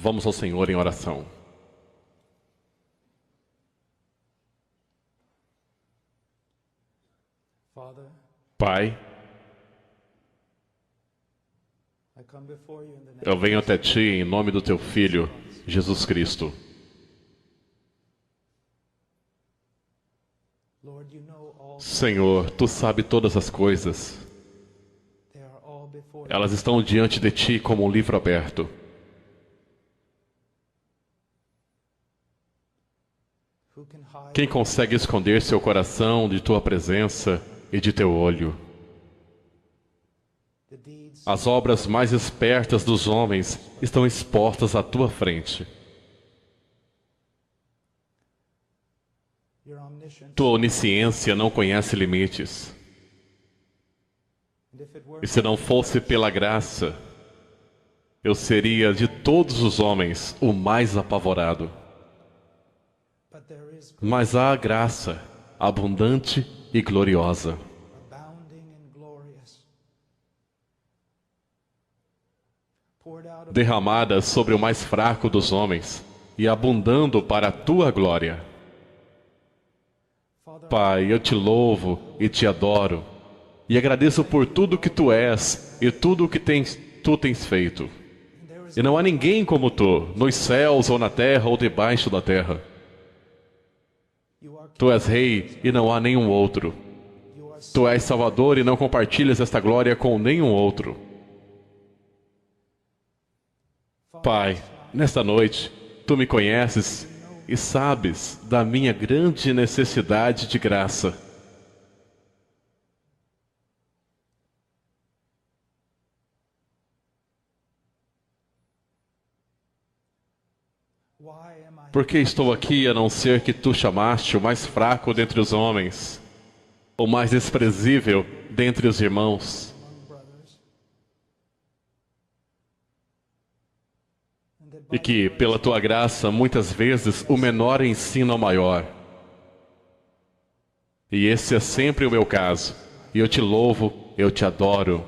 Vamos ao Senhor em oração. Pai, eu venho até Ti em nome do Teu Filho, Jesus Cristo. Senhor, Tu sabes todas as coisas. Elas estão diante de Ti como um livro aberto. Quem consegue esconder seu coração de Tua presença e de Teu olho? As obras mais espertas dos homens estão expostas à Tua frente. Tua onisciência não conhece limites. E se não fosse pela graça, eu seria de todos os homens o mais apavorado. Mas há graça abundante e gloriosa. Derramada sobre o mais fraco dos homens e abundando para a Tua glória. Pai, eu Te louvo e Te adoro e agradeço por tudo que Tu és e tudo o que Tu tens feito. E não há ninguém como Tu, nos céus ou na terra ou debaixo da terra. Tu és Rei e não há nenhum outro. Tu és Salvador e não compartilhas esta glória com nenhum outro. Pai, nesta noite, Tu me conheces e sabes da minha grande necessidade de graça. Por que estou aqui a não ser que Tu chamaste o mais fraco dentre os homens, o mais desprezível dentre os irmãos? E que, pela Tua graça, muitas vezes o menor ensina ao maior. E esse é sempre o meu caso. E eu Te louvo, eu Te adoro.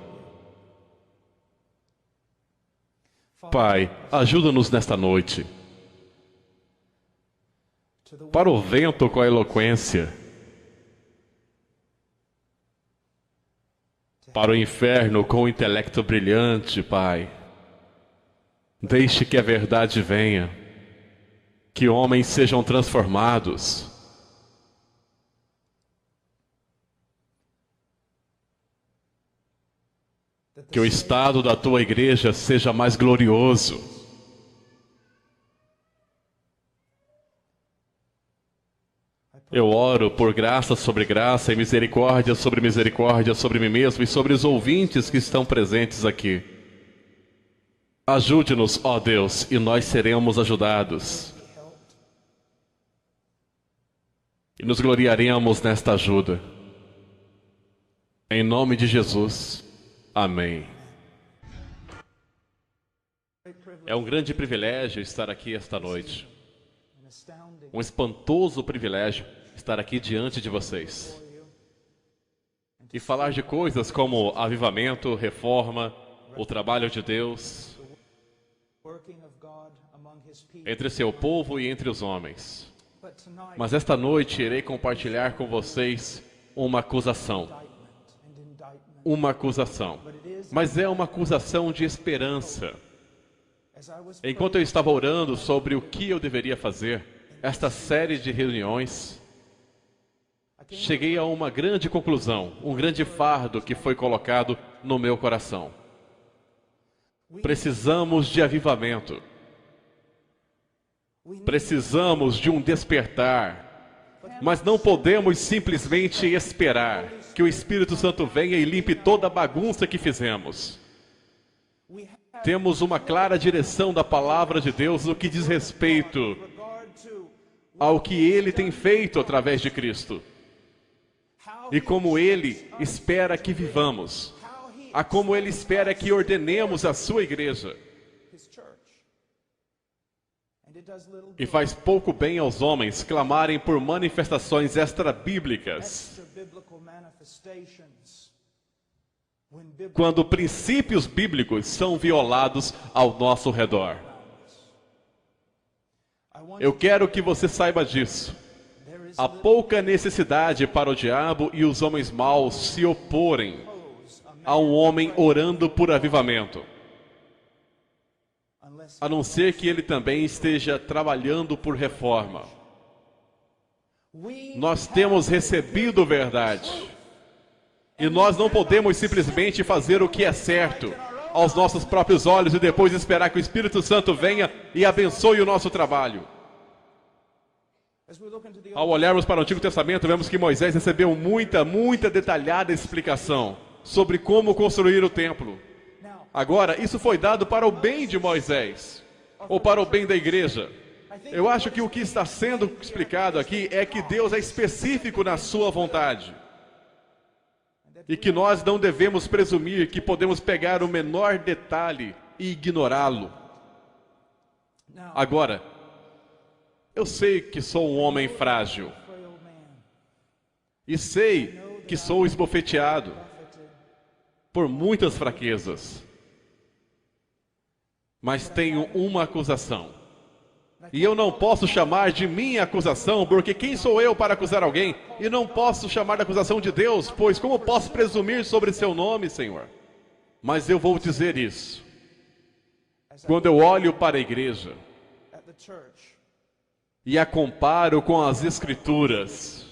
Pai, ajuda-nos nesta noite. Para o vento com a eloquência. Para o inferno com o intelecto brilhante, Pai. Deixe que a verdade venha, que homens sejam transformados. Que o estado da Tua igreja seja mais glorioso. Eu oro por graça sobre graça e misericórdia sobre mim mesmo e sobre os ouvintes que estão presentes aqui. Ajude-nos, ó Deus, e nós seremos ajudados. E nos gloriaremos nesta ajuda. Em nome de Jesus. Amém. É um grande privilégio estar aqui esta noite. Um espantoso privilégio estar aqui diante de vocês. E falar de coisas como avivamento, reforma, o trabalho de Deus entre seu povo e entre os homens. Mas esta noite irei compartilhar com vocês uma acusação. Uma acusação. Mas é uma acusação de esperança. Enquanto eu estava orando sobre o que eu deveria fazer, esta série de reuniões, cheguei a uma grande conclusão, um grande fardo que foi colocado no meu coração. Precisamos de avivamento. Precisamos de um despertar. Mas não podemos simplesmente esperar que o Espírito Santo venha e limpe toda a bagunça que fizemos. Temos uma clara direção da palavra de Deus no que diz respeito ao que Ele tem feito através de Cristo. E como Ele espera que vivamos. A como Ele espera que ordenemos a sua igreja. E faz pouco bem aos homens clamarem por manifestações extra-bíblicas, quando princípios bíblicos são violados ao nosso redor. Eu quero que você saiba disso. Há pouca necessidade para o diabo e os homens maus se oporem a um homem orando por avivamento, a não ser que ele também esteja trabalhando por reforma. Nós temos recebido verdade. E nós não podemos simplesmente fazer o que é certo aos nossos próprios olhos e depois esperar que o Espírito Santo venha e abençoe o nosso trabalho. Ao olharmos para o Antigo Testamento, vemos que Moisés recebeu muita detalhada explicação sobre como construir o templo. Agora, isso foi dado para o bem de Moisés, ou para o bem da igreja. Eu acho que o que está sendo explicado aqui é que Deus é específico na sua vontade. E que nós não devemos presumir que podemos pegar o menor detalhe e ignorá-lo. Agora, eu sei que sou um homem frágil. E sei que sou esbofeteado por muitas fraquezas. Mas tenho uma acusação. E eu não posso chamar de minha acusação, porque quem sou eu para acusar alguém? E não posso chamar de acusação de Deus, pois como posso presumir sobre seu nome, Senhor? Mas eu vou dizer isso. Quando eu olho para a igreja e a comparo com as Escrituras,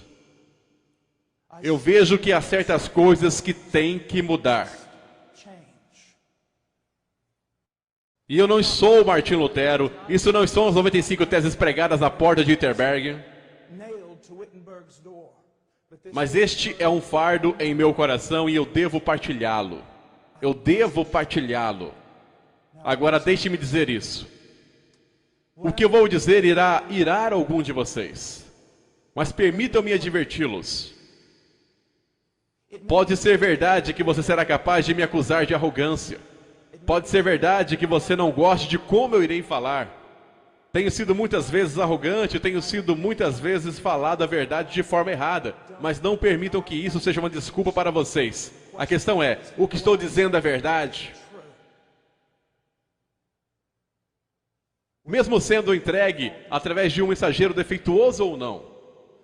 eu vejo que há certas coisas que têm que mudar. E eu não sou Martim Lutero, isso não são as 95 teses pregadas na porta de Wittenberg. Mas este é um fardo em meu coração e eu devo partilhá-lo. Eu devo partilhá-lo. Agora deixe-me dizer isso. O que eu vou dizer irá irar algum de vocês. Mas permitam-me adverti-los. Pode ser verdade que você será capaz de me acusar de arrogância. Pode ser verdade que você não goste de como eu irei falar. Tenho sido muitas vezes arrogante, tenho sido muitas vezes falado a verdade de forma errada. Mas não permitam que isso seja uma desculpa para vocês. A questão é, o que estou dizendo é verdade? Mesmo sendo entregue através de um mensageiro defeituoso ou não,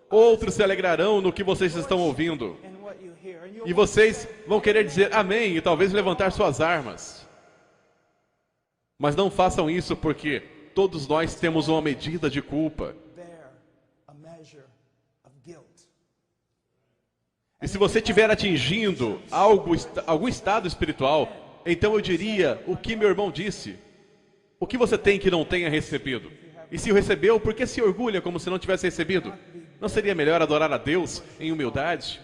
outros se alegrarão no que vocês estão ouvindo. E vocês vão querer dizer amém e talvez levantar suas armas. Mas não façam isso porque todos nós temos uma medida de culpa. E se você estiver atingindo algum estado espiritual, então eu diria o que meu irmão disse. O que você tem que não tenha recebido? E se o recebeu, por que se orgulha como se não tivesse recebido? Não seria melhor adorar a Deus em humildade?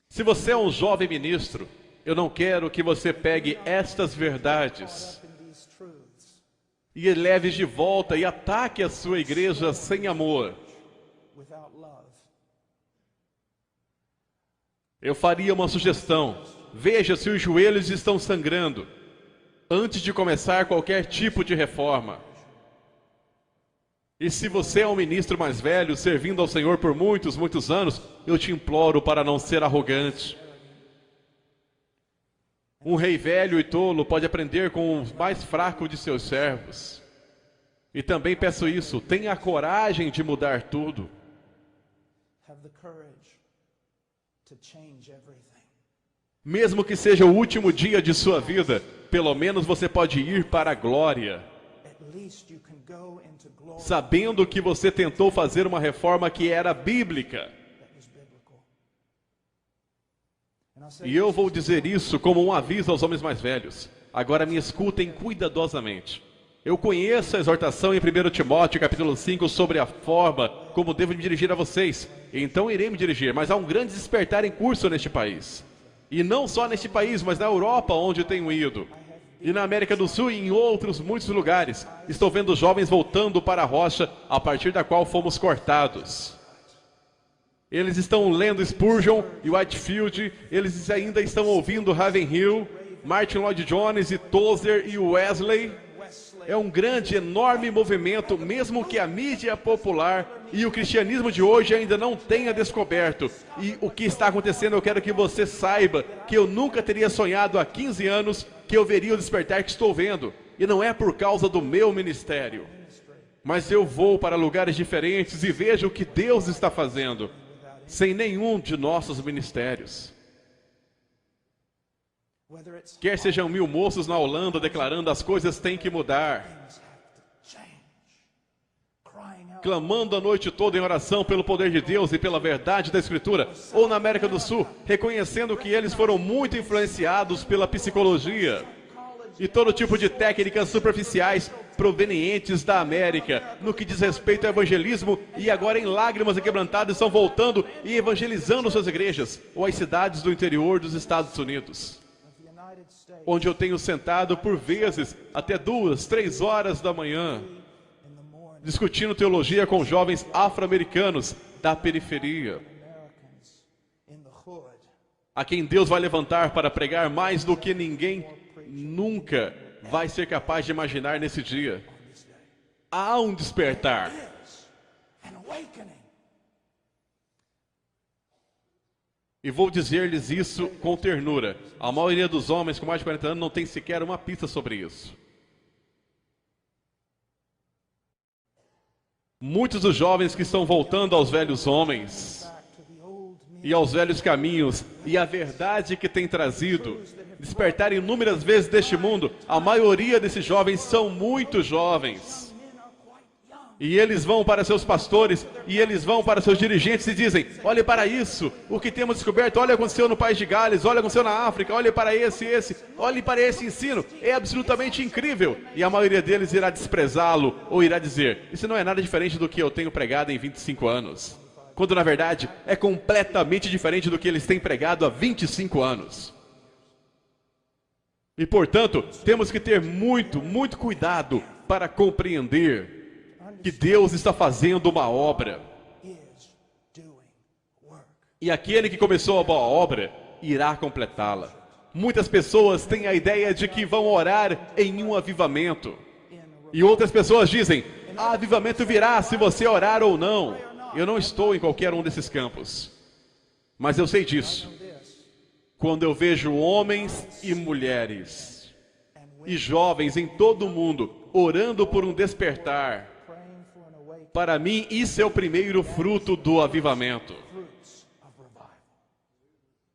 Se você é um jovem ministro, eu não quero que você pegue estas verdades e leve de volta e ataque a sua igreja sem amor. Eu faria uma sugestão. Veja se os joelhos estão sangrando antes de começar qualquer tipo de reforma. E se você é um ministro mais velho, servindo ao Senhor por muitos anos, eu te imploro para não ser arrogante. Um rei velho e tolo pode aprender com o mais fraco de seus servos. E também peço isso, tenha a coragem de mudar tudo. Mesmo que seja o último dia de sua vida, pelo menos você pode ir para a glória, sabendo que você tentou fazer uma reforma que era bíblica. E eu vou dizer isso como um aviso aos homens mais velhos. Agora me escutem cuidadosamente. Eu conheço a exortação em 1 Timóteo, capítulo 5, sobre a forma como devo me dirigir a vocês. Então irei me dirigir, mas há um grande despertar em curso neste país. E não só neste país, mas na Europa, onde tenho ido. E na América do Sul e em outros muitos lugares. Estou vendo jovens voltando para a rocha, a partir da qual fomos cortados. Eles estão lendo Spurgeon e Whitefield, eles ainda estão ouvindo Ravenhill, Martin Lloyd Jones e Tozer e Wesley. É um grande, enorme movimento, mesmo que a mídia popular e o cristianismo de hoje ainda não tenha descoberto. E o que está acontecendo, eu quero que você saiba que eu nunca teria sonhado há 15 anos que eu veria o despertar que estou vendo. E não é por causa do meu ministério. Mas eu vou para lugares diferentes e vejo o que Deus está fazendo, sem nenhum de nossos ministérios. Quer sejam 1000 moços na Holanda declarando as coisas têm que mudar, clamando a noite toda em oração pelo poder de Deus e pela verdade da Escritura, ou na América do Sul, reconhecendo que eles foram muito influenciados pela psicologia e todo tipo de técnicas superficiais provenientes da América, no que diz respeito ao evangelismo, e agora em lágrimas e quebrantados estão voltando e evangelizando suas igrejas, ou as cidades do interior dos Estados Unidos, onde eu tenho sentado por vezes até 2, 3 horas da manhã, discutindo teologia com jovens afro-americanos da periferia, a quem Deus vai levantar para pregar mais do que ninguém nunca vai ser capaz de imaginar nesse dia. Há um despertar. E vou dizer-lhes isso com ternura. A maioria dos homens com mais de 40 anos não tem sequer uma pista sobre isso. Muitos dos jovens que estão voltando aos velhos homens e aos velhos caminhos e a verdade que tem trazido despertar inúmeras vezes deste mundo, a maioria desses jovens são muito jovens. E eles vão para seus pastores, e eles vão para seus dirigentes e dizem: olhe para isso, o que temos descoberto, olha o que aconteceu no País de Gales, olha o que aconteceu na África, olhe para olhe para esse ensino, é absolutamente incrível. E a maioria deles irá desprezá-lo, ou irá dizer: isso não é nada diferente do que eu tenho pregado em 25 anos. Quando na verdade é completamente diferente do que eles têm pregado há 25 anos. E portanto, temos que ter muito, muito cuidado para compreender que Deus está fazendo uma obra. E aquele que começou a boa obra irá completá-la. Muitas pessoas têm a ideia de que vão orar em um avivamento. E outras pessoas dizem: avivamento virá se você orar ou não. Eu não estou em qualquer um desses campos. Mas eu sei disso. Quando eu vejo homens e mulheres e jovens em todo o mundo orando por um despertar, para mim isso é o primeiro fruto do avivamento.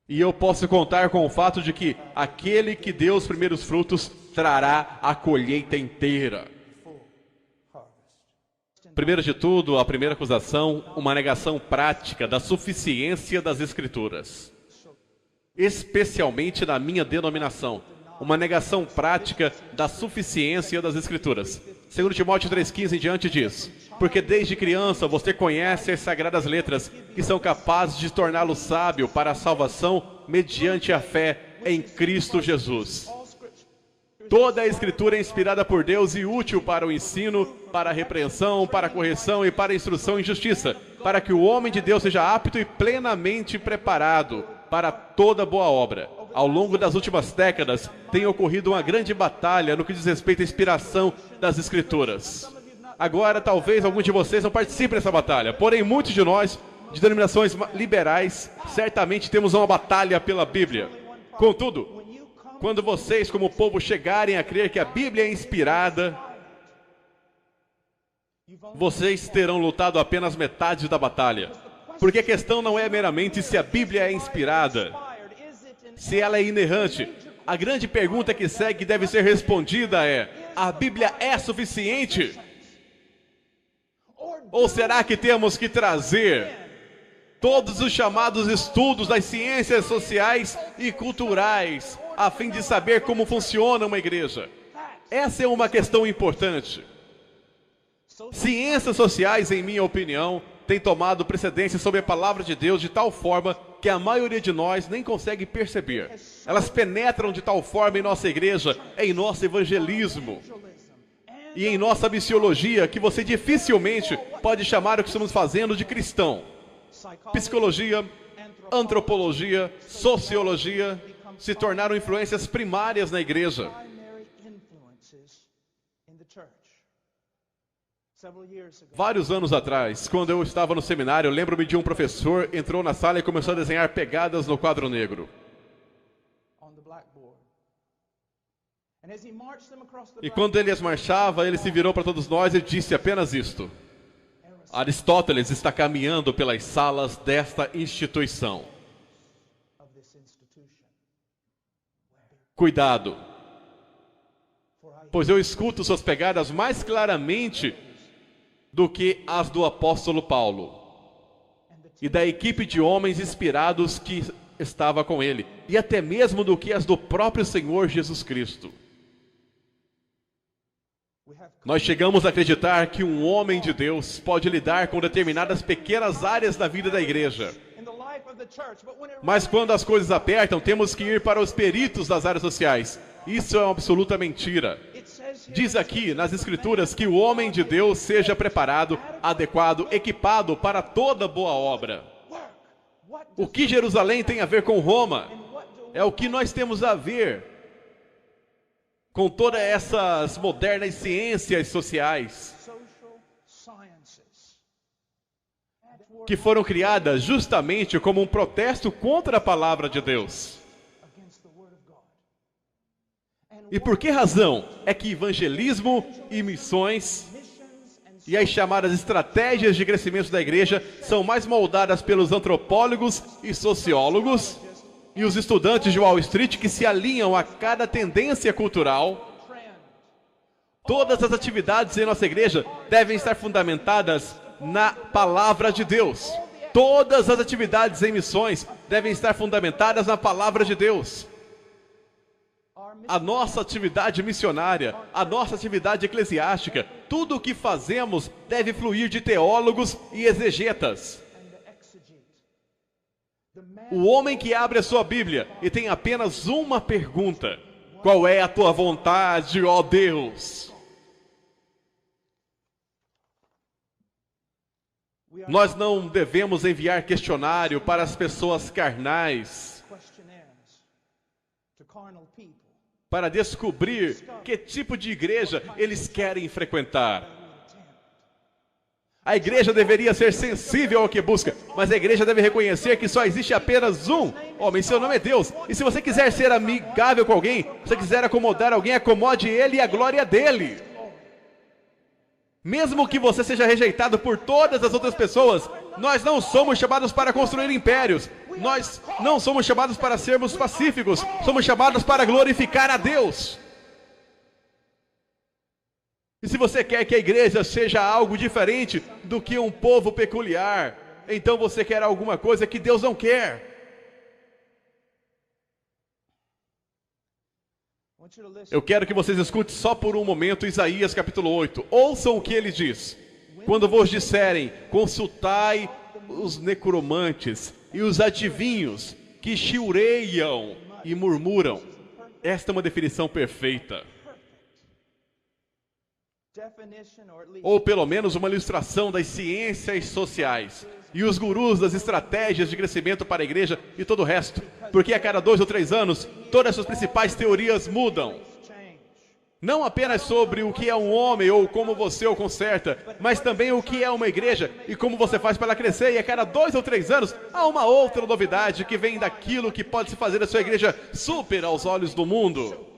E eu posso contar com o fato de que aquele que deu os primeiros frutos trará a colheita inteira. Primeiro de tudo, a primeira acusação, uma negação prática da suficiência das Escrituras. Especialmente na minha denominação, uma negação prática da suficiência das Escrituras. 2 Timóteo 3,15 em diante diz: porque desde criança você conhece as sagradas letras, que são capazes de torná-lo sábio para a salvação mediante a fé em Cristo Jesus. Toda a Escritura é inspirada por Deus e útil para o ensino, para a repreensão, para a correção e para a instrução em justiça, para que o homem de Deus seja apto e plenamente preparado para toda boa obra. Ao longo das últimas décadas, tem ocorrido uma grande batalha no que diz respeito à inspiração das Escrituras. Agora, talvez alguns de vocês não participem dessa batalha, porém, muitos de nós, de denominações liberais, certamente temos uma batalha pela Bíblia. Contudo, quando vocês, como povo, chegarem a crer que a Bíblia é inspirada, vocês terão lutado apenas metade da batalha. Porque a questão não é meramente se a Bíblia é inspirada, se ela é inerrante. A grande pergunta que segue deve ser respondida é: a Bíblia é suficiente? Ou será que temos que trazer todos os chamados estudos das ciências sociais e culturais a fim de saber como funciona uma igreja? Essa é uma questão importante. Ciências sociais, em minha opinião, têm tomado precedência sobre a palavra de Deus de tal forma que a maioria de nós nem consegue perceber. Elas penetram de tal forma em nossa igreja, em nosso evangelismo e em nossa missiologia, que você dificilmente pode chamar o que estamos fazendo de cristão. Psicologia, antropologia, sociologia se tornaram influências primárias na igreja. Vários anos atrás, quando eu estava no seminário, lembro-me de um professor entrou na sala e começou a desenhar pegadas no quadro negro. E quando ele as marchava, ele se virou para todos nós e disse apenas isto: Aristóteles está caminhando pelas salas desta instituição. Cuidado, pois eu escuto suas pegadas mais claramente do que as do apóstolo Paulo e da equipe de homens inspirados que estava com ele, e até mesmo do que as do próprio Senhor Jesus Cristo. Nós chegamos a acreditar que um homem de Deus pode lidar com determinadas pequenas áreas da vida da igreja. Mas quando as coisas apertam, temos que ir para os peritos das áreas sociais. Isso é uma absoluta mentira. Diz aqui nas Escrituras que o homem de Deus seja preparado, adequado, equipado para toda boa obra. O que Jerusalém tem a ver com Roma? É o que nós temos a ver com todas essas modernas ciências sociais que foram criadas justamente como um protesto contra a palavra de Deus. E por que razão é que evangelismo e missões e as chamadas estratégias de crescimento da igreja são mais moldadas pelos antropólogos e sociólogos e os estudantes de Wall Street que se alinham a cada tendência cultural? Todas as atividades em nossa igreja devem estar fundamentadas na palavra de Deus. Todas as atividades em missões devem estar fundamentadas na palavra de Deus. A nossa atividade missionária, a nossa atividade eclesiástica, tudo o que fazemos deve fluir de teólogos e exegetas. O homem que abre a sua Bíblia e tem apenas uma pergunta: qual é a tua vontade, ó Deus? Nós não devemos enviar questionário para as pessoas carnais para descobrir que tipo de igreja eles querem frequentar. A igreja deveria ser sensível ao que busca, mas a igreja deve reconhecer que só existe apenas um homem, seu nome é Deus. E se você quiser ser amigável com alguém, se você quiser acomodar alguém, acomode ele e a glória é dele. Mesmo que você seja rejeitado por todas as outras pessoas, nós não somos chamados para construir impérios. Nós não somos chamados para sermos pacíficos. Somos chamados para glorificar a Deus. E se você quer que a igreja seja algo diferente do que um povo peculiar, então você quer alguma coisa que Deus não quer. Eu quero que vocês escutem só por um momento Isaías capítulo 8. Ouçam o que ele diz. Quando vos disserem, consultai os necromantes e os adivinhos que chiureiam e murmuram. Esta é uma definição perfeita. Ou pelo menos uma ilustração das ciências sociais e os gurus das estratégias de crescimento para a igreja e todo o resto. Porque a cada 2 ou 3 anos, todas as suas principais teorias mudam. Não apenas sobre o que é um homem ou como você o conserta, mas também o que é uma igreja e como você faz para ela crescer. E a cada 2 ou 3 anos, há uma outra novidade que vem daquilo que pode se fazer da sua igreja super aos olhos do mundo.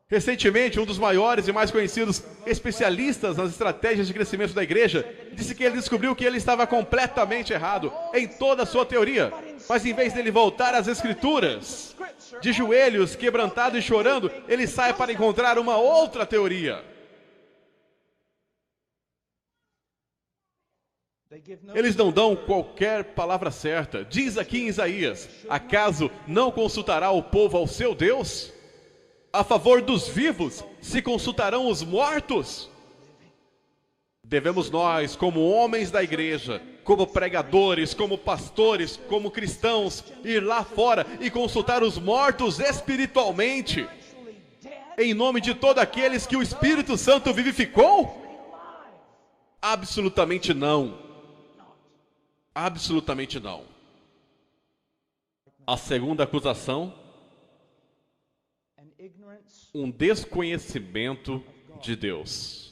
Recentemente, um dos maiores e mais conhecidos especialistas nas estratégias de crescimento da igreja disse que ele descobriu que ele estava completamente errado em toda a sua teoria. Mas em vez dele voltar às escrituras, de joelhos, quebrantado e chorando, ele sai para encontrar uma outra teoria. Eles não dão qualquer palavra certa. Diz aqui em Isaías: acaso não consultará o povo ao seu Deus? A favor dos vivos se consultarão os mortos? Devemos nós, como homens da igreja, como pregadores, como pastores, como cristãos, ir lá fora e consultar os mortos espiritualmente, em nome de todos aqueles que o Espírito Santo vivificou? Absolutamente não. Absolutamente não. A segunda acusação: um desconhecimento de Deus.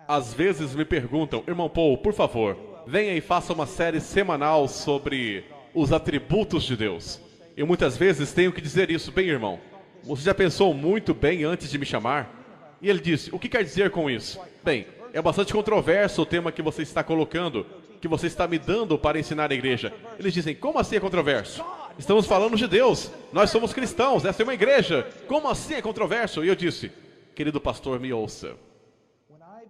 Às vezes me perguntam: irmão Paul, por favor, venha e faça uma série semanal sobre os atributos de Deus. Eu muitas vezes tenho que dizer isso. Bem, irmão, você já pensou muito bem antes de me chamar? E ele disse, o que quer dizer com isso? Bem, é bastante controverso o tema que você está colocando, que você está me dando para ensinar a igreja. Eles dizem, como assim é controverso? Estamos falando de Deus, nós somos cristãos, essa é uma igreja. Como assim é controverso? E eu disse, querido pastor, me ouça.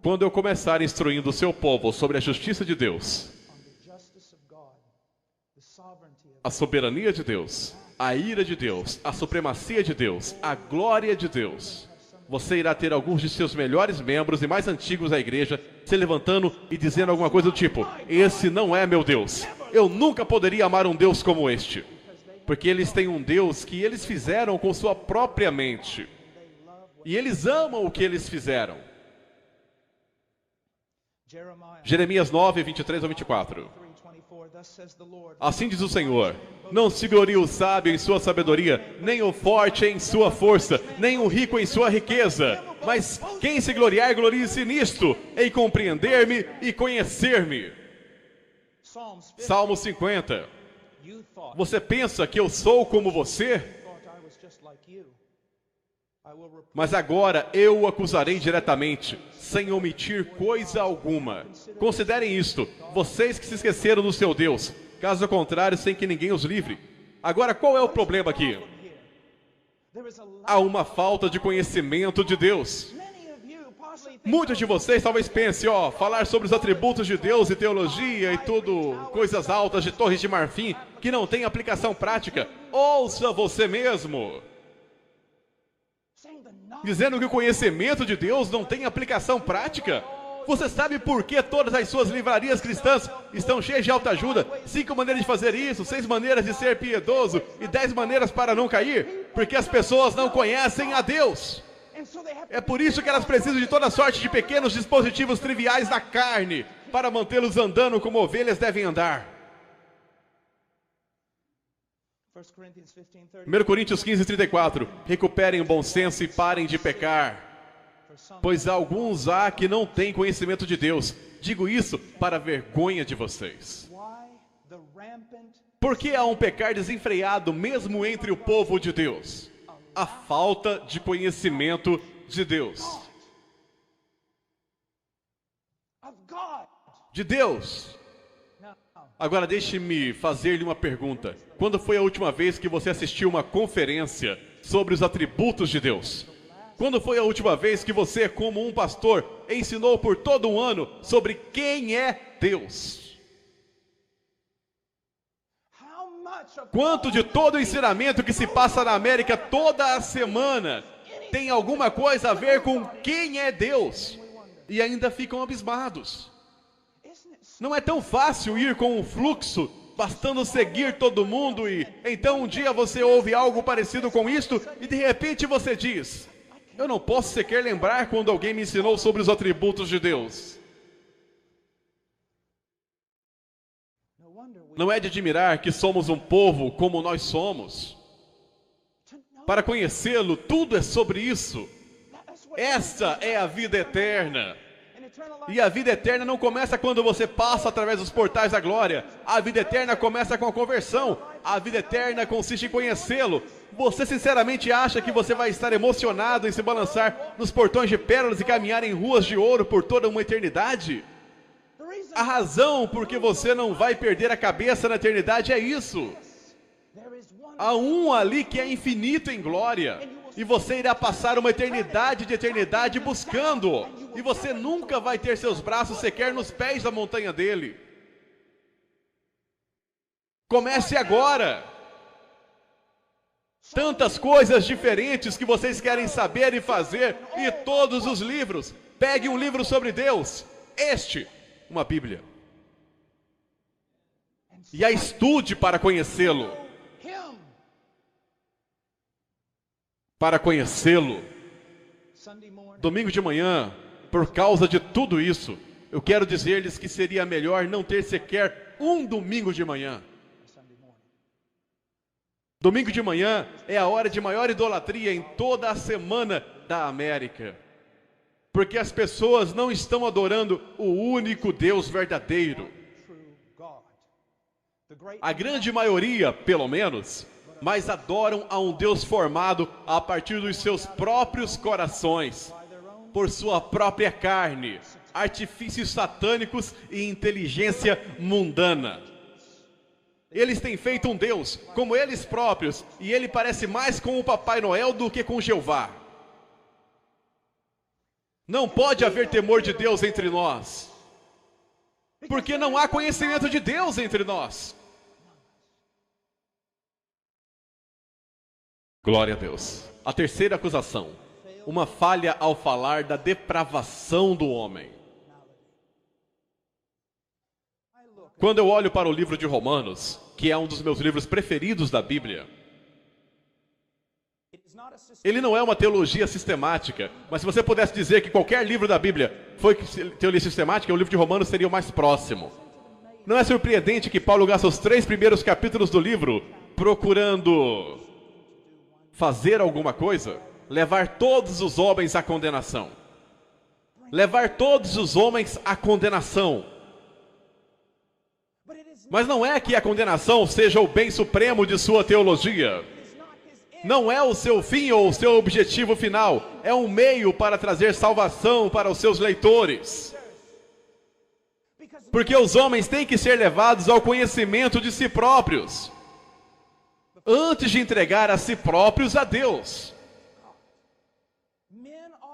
Quando eu começar instruindo o seu povo sobre a justiça de Deus, a soberania de Deus, a ira de Deus, a supremacia de Deus, a glória de Deus, você irá ter alguns de seus melhores membros e mais antigos da igreja se levantando e dizendo alguma coisa do tipo, esse não é meu Deus, eu nunca poderia amar um Deus como este, porque eles têm um Deus que eles fizeram com sua própria mente, e eles amam o que eles fizeram. Jeremias 9, 23 ao 24. Assim diz o Senhor, não se glorie o sábio em sua sabedoria, nem o forte em sua força, nem o rico em sua riqueza. Mas quem se gloriar, glorie-se nisto, em compreender-me e conhecer-me. Salmo 50. Você pensa que eu sou como você? Mas agora eu o acusarei diretamente, sem omitir coisa alguma. Considerem isto, vocês que se esqueceram do seu Deus, caso contrário, sem que ninguém os livre. Agora, qual é o problema aqui? Há uma falta de conhecimento de Deus. Muitos de vocês talvez pensem, falar sobre os atributos de Deus e teologia e tudo, coisas altas de torres de marfim, que não tem aplicação prática. Ouça você mesmo. Dizendo que o conhecimento de Deus não tem aplicação prática. Você sabe por que todas as suas livrarias cristãs estão cheias de autoajuda? 5 maneiras de fazer isso, 6 maneiras de ser piedoso e 10 maneiras para não cair? Porque as pessoas não conhecem a Deus. É por isso que elas precisam de toda sorte de pequenos dispositivos triviais da carne para mantê-los andando como ovelhas devem andar. 1 Coríntios 15, 34. Recuperem o bom senso e parem de pecar, pois alguns há que não têm conhecimento de Deus. Digo isso para a vergonha de vocês. Por que há um pecar desenfreado mesmo entre o povo de Deus? A falta de conhecimento de Deus. De Deus. Agora deixe-me fazer-lhe uma pergunta. Quando foi a última vez que você assistiu uma conferência sobre os atributos de Deus? Quando foi a última vez que você, como um pastor, ensinou por todo um ano sobre quem é Deus? Quanto de todo o ensinamento que se passa na América toda a semana tem alguma coisa a ver com quem é Deus? E ainda ficam abismados. Não é tão fácil ir com o fluxo, bastando seguir todo mundo e então um dia você ouve algo parecido com isto e de repente você diz, eu não posso sequer lembrar quando alguém me ensinou sobre os atributos de Deus. Não é de admirar que somos um povo como nós somos. Para conhecê-lo, tudo é sobre isso. Essa é a vida eterna. E a vida eterna não começa quando você passa através dos portais da glória. A vida eterna começa com a conversão. A vida eterna consiste em conhecê-lo. Você sinceramente acha que você vai estar emocionado em se balançar nos portões de pérolas e caminhar em ruas de ouro por toda uma eternidade? A razão por que você não vai perder a cabeça na eternidade é isso. Há um ali que é infinito em glória. E você irá passar uma eternidade de eternidade buscando. E você nunca vai ter seus braços sequer nos pés da montanha dele. Comece agora. Tantas coisas diferentes que vocês querem saber e fazer. E todos os livros. Pegue um livro sobre Deus. Uma Bíblia. E a estude para conhecê-lo. Para conhecê-lo. Domingo de manhã, por causa de tudo isso, eu quero dizer-lhes que seria melhor não ter sequer um domingo de manhã. Domingo de manhã é a hora de maior idolatria em toda a semana da América. Porque as pessoas não estão adorando o único Deus verdadeiro. A grande maioria, pelo menos, mas adoram a um Deus formado a partir dos seus próprios corações, por sua própria carne, artifícios satânicos e inteligência mundana. Eles têm feito um Deus como eles próprios, e ele parece mais com o Papai Noel do que com Jeová. Não pode haver temor de Deus entre nós, porque não há conhecimento de Deus entre nós. Glória a Deus. A terceira acusação: uma falha ao falar da depravação do homem. Quando eu olho para o livro de Romanos, que é um dos meus livros preferidos da Bíblia, ele não é uma teologia sistemática, mas se você pudesse dizer que qualquer livro da Bíblia foi teologia sistemática, o livro de Romanos seria o mais próximo. Não é surpreendente que Paulo gasta os 3 primeiros capítulos do livro procurando fazer alguma coisa? Levar todos os homens à condenação. Levar todos os homens à condenação. Mas não é que a condenação seja o bem supremo de sua teologia. Não é o seu fim ou o seu objetivo final. É um meio para trazer salvação para os seus leitores. Porque os homens têm que ser levados ao conhecimento de si próprios, antes de entregar a si próprios a Deus.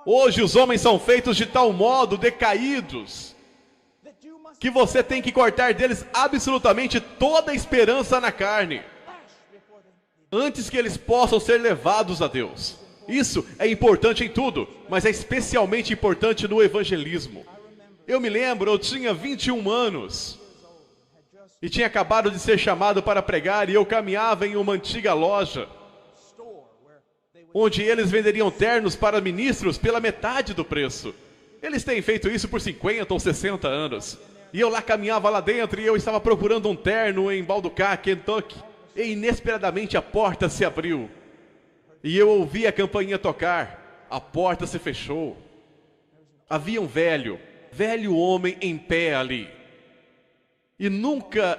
Hoje os homens são feitos de tal modo decaídos que você tem que cortar deles absolutamente toda a esperança na carne, antes que eles possam ser levados a Deus. Isso é importante em tudo, mas é especialmente importante no evangelismo. Eu me lembro, eu tinha 21 anos e tinha acabado de ser chamado para pregar, e eu caminhava em uma antiga loja onde eles venderiam ternos para ministros pela metade do preço. Eles têm feito isso por 50 ou 60 anos. E eu lá caminhava lá dentro, e eu estava procurando um terno em Balducá, Kentucky. E inesperadamente a porta se abriu. E eu ouvi a campainha tocar. A porta se fechou. Havia um velho homem em pé ali. E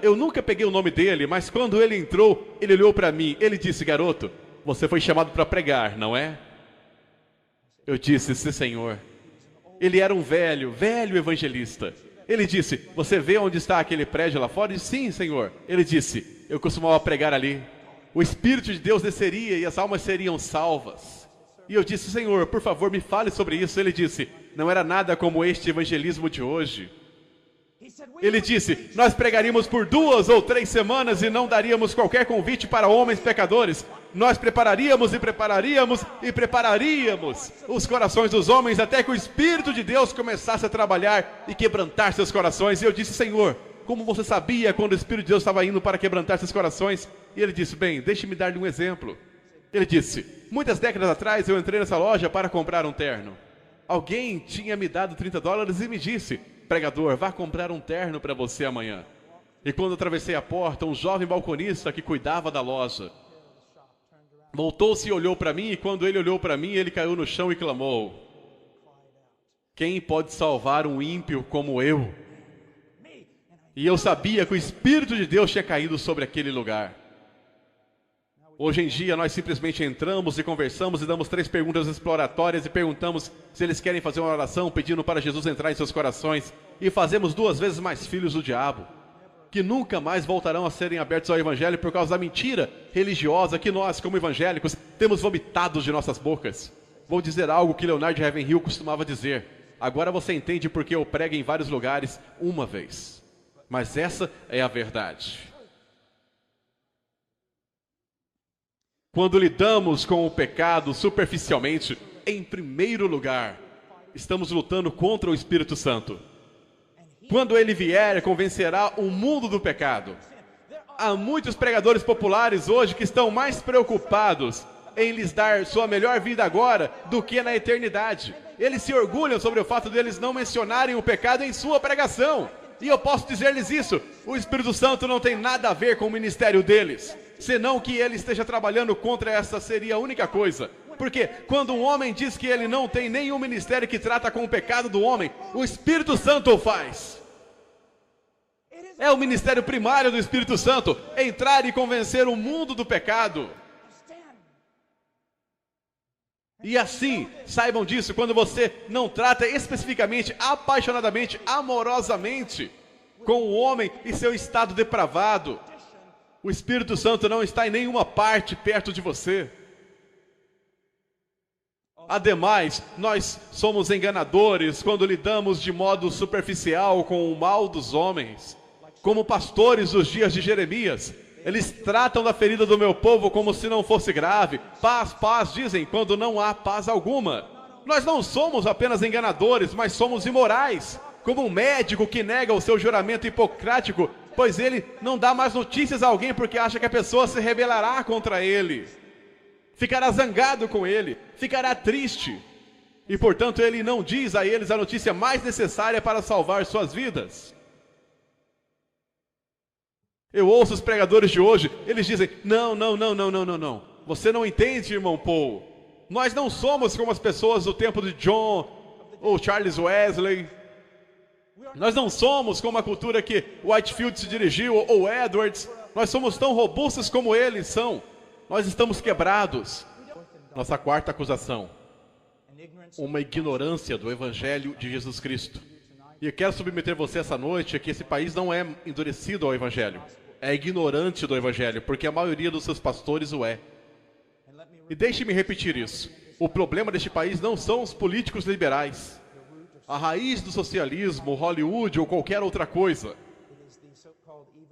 eu nunca peguei o nome dele, mas quando ele entrou, ele olhou para mim. Ele disse: garoto, você foi chamado para pregar, não é? Eu disse: sim, senhor. Ele era um velho evangelista. Ele disse: você vê onde está aquele prédio lá fora? Eu disse: sim, senhor. Ele disse: eu costumava pregar ali. O Espírito de Deus desceria e as almas seriam salvas. E eu disse: senhor, por favor, me fale sobre isso. Ele disse: não era nada como este evangelismo de hoje. Ele disse: nós pregaríamos por 2 ou 3 semanas e não daríamos qualquer convite para homens pecadores. Nós prepararíamos os corações dos homens até que o Espírito de Deus começasse a trabalhar e quebrantar seus corações. E eu disse: senhor, como você sabia quando o Espírito de Deus estava indo para quebrantar seus corações? E ele disse: bem, deixe-me dar-lhe um exemplo. Ele disse: muitas décadas atrás eu entrei nessa loja para comprar um terno. Alguém tinha me dado $30 e me disse: pregador, vá comprar um terno para você amanhã. E quando atravessei a porta, um jovem balconista que cuidava da loja voltou-se e olhou para mim, e quando ele olhou para mim, ele caiu no chão e clamou: quem pode salvar um ímpio como eu? E eu sabia que o Espírito de Deus tinha caído sobre aquele lugar. Hoje em dia nós simplesmente entramos e conversamos e damos 3 perguntas exploratórias e perguntamos se eles querem fazer uma oração pedindo para Jesus entrar em seus corações, e fazemos 2 vezes mais filhos do diabo, que nunca mais voltarão a serem abertos ao Evangelho por causa da mentira religiosa que nós, como evangélicos, temos vomitado de nossas bocas. Vou dizer algo que Leonard Ravenhill costumava dizer: agora você entende porque eu prego em vários lugares uma vez, mas essa é a verdade. Quando lidamos com o pecado superficialmente, em primeiro lugar, estamos lutando contra o Espírito Santo. Quando ele vier, convencerá o mundo do pecado. Há muitos pregadores populares hoje que estão mais preocupados em lhes dar sua melhor vida agora do que na eternidade. Eles se orgulham sobre o fato de eles não mencionarem o pecado em sua pregação. E eu posso dizer-lhes isso: o Espírito Santo não tem nada a ver com o ministério deles, senão que ele esteja trabalhando contra essa seria a única coisa. Porque quando um homem diz que ele não tem nenhum ministério que trata com o pecado do homem, o Espírito Santo o faz. É o ministério primário do Espírito Santo, entrar e convencer o mundo do pecado. E assim, saibam disso, quando você não trata especificamente, apaixonadamente, amorosamente, com o homem e seu estado depravado, o Espírito Santo não está em nenhuma parte perto de você. Ademais, nós somos enganadores quando lidamos de modo superficial com o mal dos homens. Como pastores dos dias de Jeremias, eles tratam da ferida do meu povo como se não fosse grave. Paz, paz, dizem, quando não há paz alguma. Nós não somos apenas enganadores, mas somos imorais. Como um médico que nega o seu juramento hipocrático, pois ele não dá mais notícias a alguém porque acha que a pessoa se rebelará contra ele. Ficará zangado com ele, ficará triste. E portanto ele não diz a eles a notícia mais necessária para salvar suas vidas. Eu ouço os pregadores de hoje, eles dizem, não. Você não entende, irmão Paul. Nós não somos como as pessoas do tempo de John ou Charles Wesley. Nós não somos como a cultura que Whitefield se dirigiu ou Edwards. Nós somos tão robustos como eles são. Nós estamos quebrados. Nossa quarta acusação. Uma ignorância do Evangelho de Jesus Cristo. E eu quero submeter você essa noite a que esse país não é endurecido ao Evangelho. É ignorante do Evangelho, porque a maioria dos seus pastores o é. E deixe-me repetir isso. O problema deste país não são os políticos liberais. A raiz do socialismo, Hollywood ou qualquer outra coisa.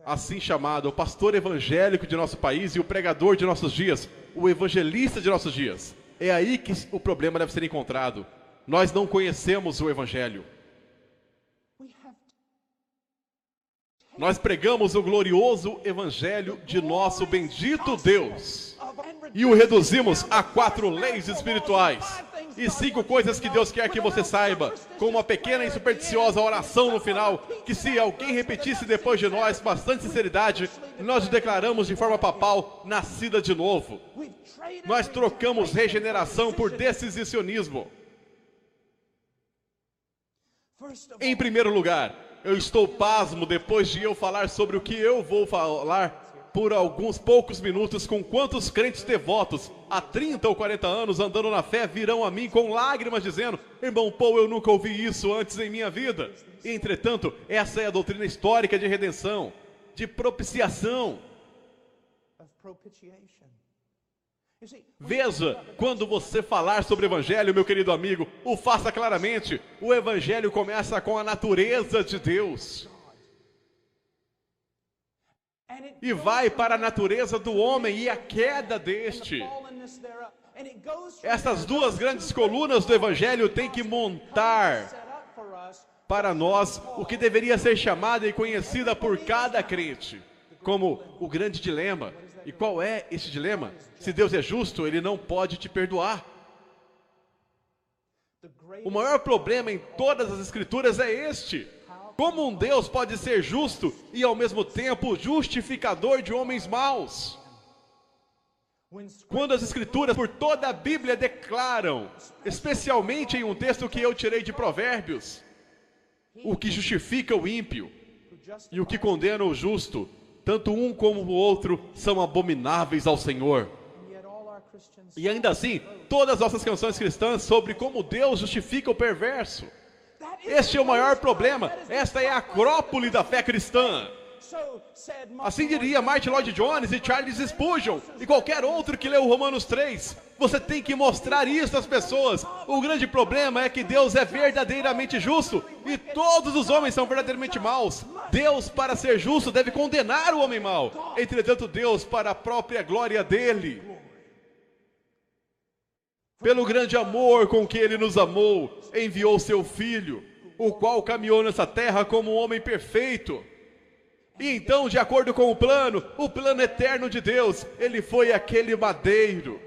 Assim chamado, o pastor evangélico de nosso país e o pregador de nossos dias, o evangelista de nossos dias. É aí que o problema deve ser encontrado. Nós não conhecemos o Evangelho. Nós pregamos o glorioso Evangelho de nosso bendito Deus e o reduzimos a 4 leis espirituais e 5 coisas que Deus quer que você saiba, com uma pequena e supersticiosa oração no final, que se alguém repetisse depois de nós, com bastante sinceridade, nós declaramos de forma papal, nascida de novo. Nós trocamos regeneração por decisionismo. Em primeiro lugar, eu estou pasmo depois de eu falar sobre o que eu vou falar por alguns poucos minutos com quantos crentes devotos há 30 ou 40 anos andando na fé virão a mim com lágrimas dizendo, irmão Paul, eu nunca ouvi isso antes em minha vida. Entretanto, essa é a doutrina histórica de redenção, de propiciação. Veja, quando você falar sobre o Evangelho, meu querido amigo, o faça claramente. O Evangelho começa com a natureza de Deus. E vai para a natureza do homem e a queda deste. Essas 2 grandes colunas do Evangelho têm que montar para nós o que deveria ser chamada e conhecida por cada crente como o grande dilema. E qual é esse dilema? Se Deus é justo, Ele não pode te perdoar. O maior problema em todas as Escrituras é este. Como um Deus pode ser justo e ao mesmo tempo justificador de homens maus? Quando as Escrituras por toda a Bíblia declaram, especialmente em um texto que eu tirei de Provérbios, o que justifica o ímpio e o que condena o justo, tanto um como o outro são abomináveis ao Senhor. E ainda assim, todas as nossas canções cristãs sobre como Deus justifica o perverso. Este é o maior problema. Esta é a acrópole da fé cristã. Assim diria Martin Lloyd Jones e Charles Spurgeon e qualquer outro que leu Romanos 3. Você tem que mostrar isso às pessoas. O grande problema é que Deus é verdadeiramente justo e todos os homens são verdadeiramente maus. Deus, para ser justo, deve condenar o homem mau. Entretanto, Deus, para a própria glória dele, pelo grande amor com que Ele nos amou, enviou seu Filho, o qual caminhou nessa terra como um homem perfeito. E então, de acordo com o plano eterno de Deus, Ele foi aquele madeiro.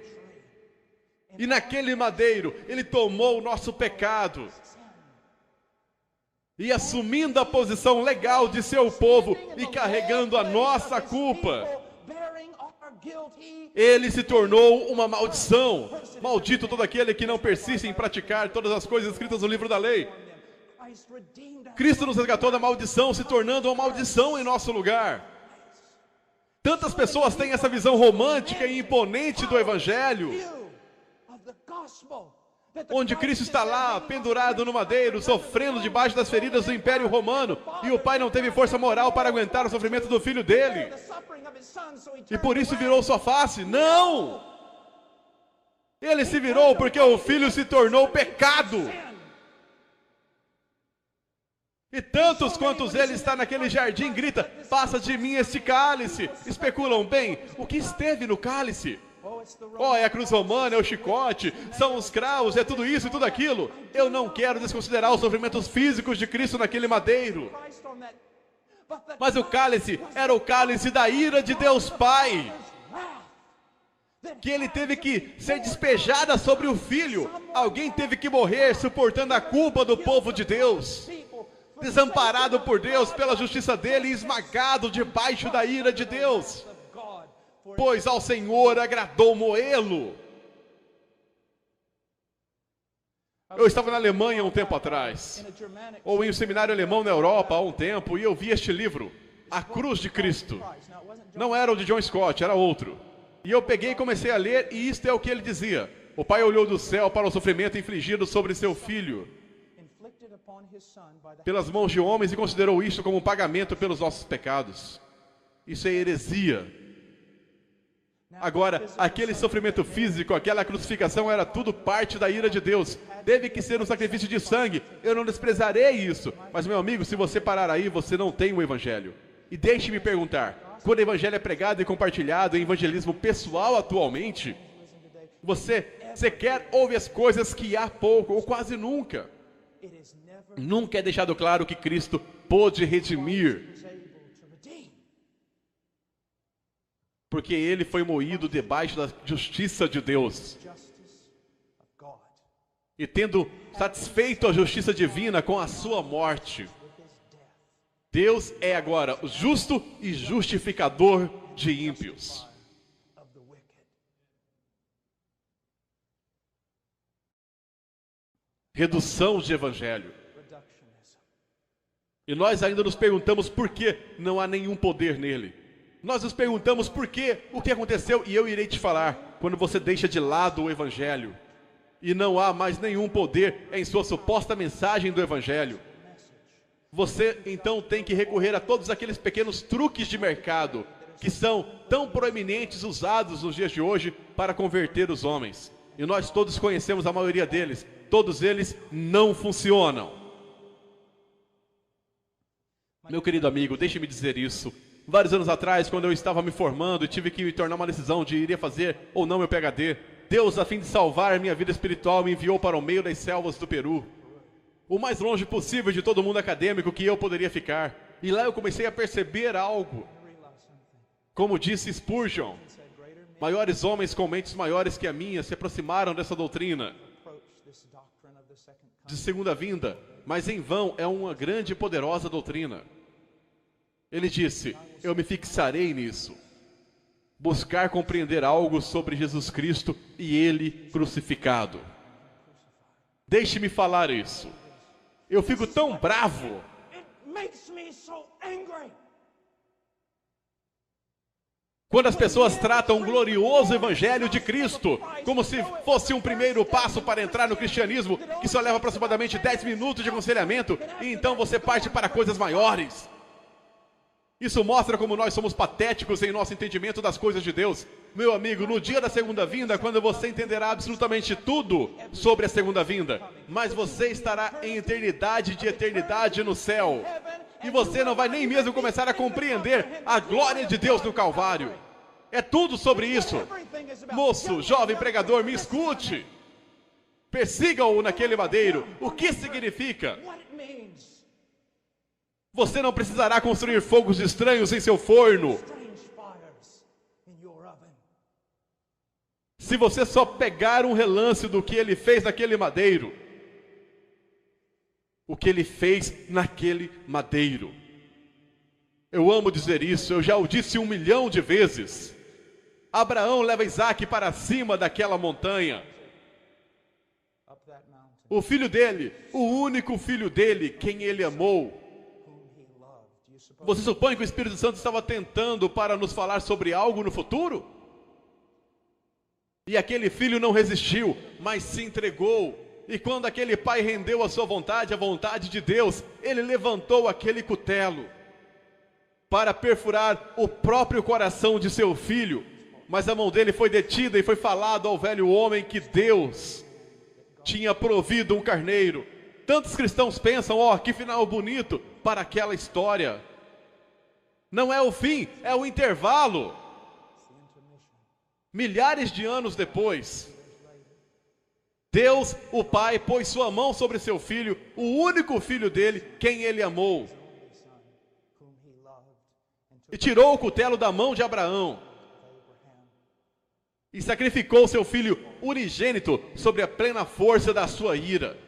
E naquele madeiro, Ele tomou o nosso pecado. E assumindo a posição legal de seu povo e carregando a nossa culpa, Ele se tornou uma maldição. Maldito todo aquele que não persiste em praticar todas as coisas escritas no livro da lei. Cristo nos resgatou da maldição, se tornando uma maldição em nosso lugar. Tantas pessoas têm essa visão romântica e imponente do Evangelho, onde Cristo está lá, pendurado no madeiro, sofrendo debaixo das feridas do Império Romano, e o Pai não teve força moral para aguentar o sofrimento do Filho dele, e por isso virou sua face. Não! Ele se virou porque o Filho se tornou pecado. E tantos quantos ele está naquele jardim, grita: passa de mim este cálice. Especulam, bem, o que esteve no cálice? Oh, é a cruz romana, é o chicote, são os cravos, é tudo isso e tudo aquilo. Eu não quero desconsiderar os sofrimentos físicos de Cristo naquele madeiro. Mas o cálice era o cálice da ira de Deus Pai, que ele teve que ser despejada sobre o Filho. Alguém teve que morrer suportando a culpa do povo de Deus, desamparado por Deus pela justiça dele e esmagado debaixo da ira de Deus. Pois ao Senhor agradou moê-lo. Eu estava na Alemanha um tempo atrás, ou em um seminário alemão na Europa há um tempo, e eu vi este livro, A Cruz de Cristo. Não era o de John Scott, era outro. E eu peguei e comecei a ler, e isto é o que ele dizia: o Pai olhou do céu para o sofrimento infligido sobre seu Filho pelas mãos de homens e considerou isto como um pagamento pelos nossos pecados. Isso é heresia. Agora, aquele sofrimento físico, aquela crucificação era tudo parte da ira de Deus. Teve que ser um sacrifício de sangue. Eu não desprezarei isso. Mas, meu amigo, se você parar aí, você não tem o Evangelho. E deixe-me perguntar, quando o Evangelho é pregado e compartilhado em evangelismo pessoal atualmente, você sequer ouve as coisas que há pouco ou quase nunca. Nunca é deixado claro que Cristo pôde redimir, porque ele foi moído debaixo da justiça de Deus. E tendo satisfeito a justiça divina com a sua morte, Deus é agora o justo e justificador de ímpios. Redução de evangelho. E nós ainda nos perguntamos por que não há nenhum poder nele. Nós nos perguntamos por que, o que aconteceu, e eu irei te falar, quando você deixa de lado o Evangelho, e não há mais nenhum poder em sua suposta mensagem do Evangelho, você então tem que recorrer a todos aqueles pequenos truques de mercado, que são tão proeminentes usados nos dias de hoje para converter os homens. E nós todos conhecemos a maioria deles, todos eles não funcionam. Meu querido amigo, deixe-me dizer isso. Vários anos atrás, quando eu estava me formando e tive que me tornar uma decisão de iria fazer ou não meu PhD, Deus, a fim de salvar a minha vida espiritual, me enviou para o meio das selvas do Peru, o mais longe possível de todo mundo acadêmico que eu poderia ficar. E lá eu comecei a perceber algo. Como disse Spurgeon, maiores homens com mentes maiores que a minha se aproximaram dessa doutrina de segunda vinda, mas em vão é uma grande e poderosa doutrina. Ele disse: eu me fixarei nisso. Buscar compreender algo sobre Jesus Cristo e Ele crucificado. Deixe-me falar isso. Eu fico tão bravo. Quando as pessoas tratam o glorioso Evangelho de Cristo como se fosse um primeiro passo para entrar no cristianismo, que só leva aproximadamente 10 minutos de aconselhamento, e então você parte para coisas maiores. Isso mostra como nós somos patéticos em nosso entendimento das coisas de Deus. Meu amigo, no dia da segunda vinda, quando você entenderá absolutamente tudo sobre a segunda vinda, mas você estará em eternidade de eternidade no céu. E você não vai nem mesmo começar a compreender a glória de Deus no Calvário. É tudo sobre isso. Moço, jovem pregador, me escute. Persiga-o naquele madeiro. O que significa? Você não precisará construir fogos estranhos em seu forno. Se você só pegar um relance do que ele fez naquele madeiro. O que ele fez naquele madeiro. Eu amo dizer isso, eu já o disse 1 milhão de vezes. Abraão leva Isaac para cima daquela montanha. O filho dele, o único filho dele, quem ele amou. Você supõe que o Espírito Santo estava tentando para nos falar sobre algo no futuro? E aquele filho não resistiu, mas se entregou. E quando aquele pai rendeu a sua vontade, a vontade de Deus, ele levantou aquele cutelo para perfurar o próprio coração de seu filho. Mas a mão dele foi detida e foi falado ao velho homem que Deus tinha provido um carneiro. Tantos cristãos pensam, que final bonito para aquela história. Não é o fim, é o intervalo. Milhares de anos depois, Deus, o Pai, pôs sua mão sobre seu filho, o único filho dele, quem ele amou, e tirou o cutelo da mão de Abraão, e sacrificou seu filho unigênito sobre a plena força da sua ira.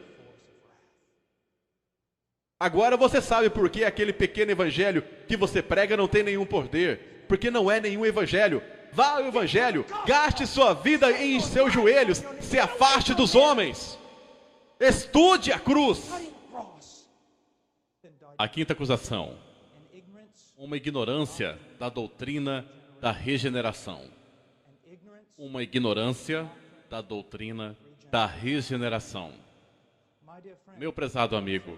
Agora você sabe por que aquele pequeno evangelho que você prega não tem nenhum poder, porque não é nenhum evangelho. Vá ao evangelho, gaste sua vida em seus joelhos, se afaste dos homens, estude a cruz. A quinta acusação, uma ignorância da doutrina da regeneração. Uma ignorância da doutrina da regeneração. Meu prezado amigo,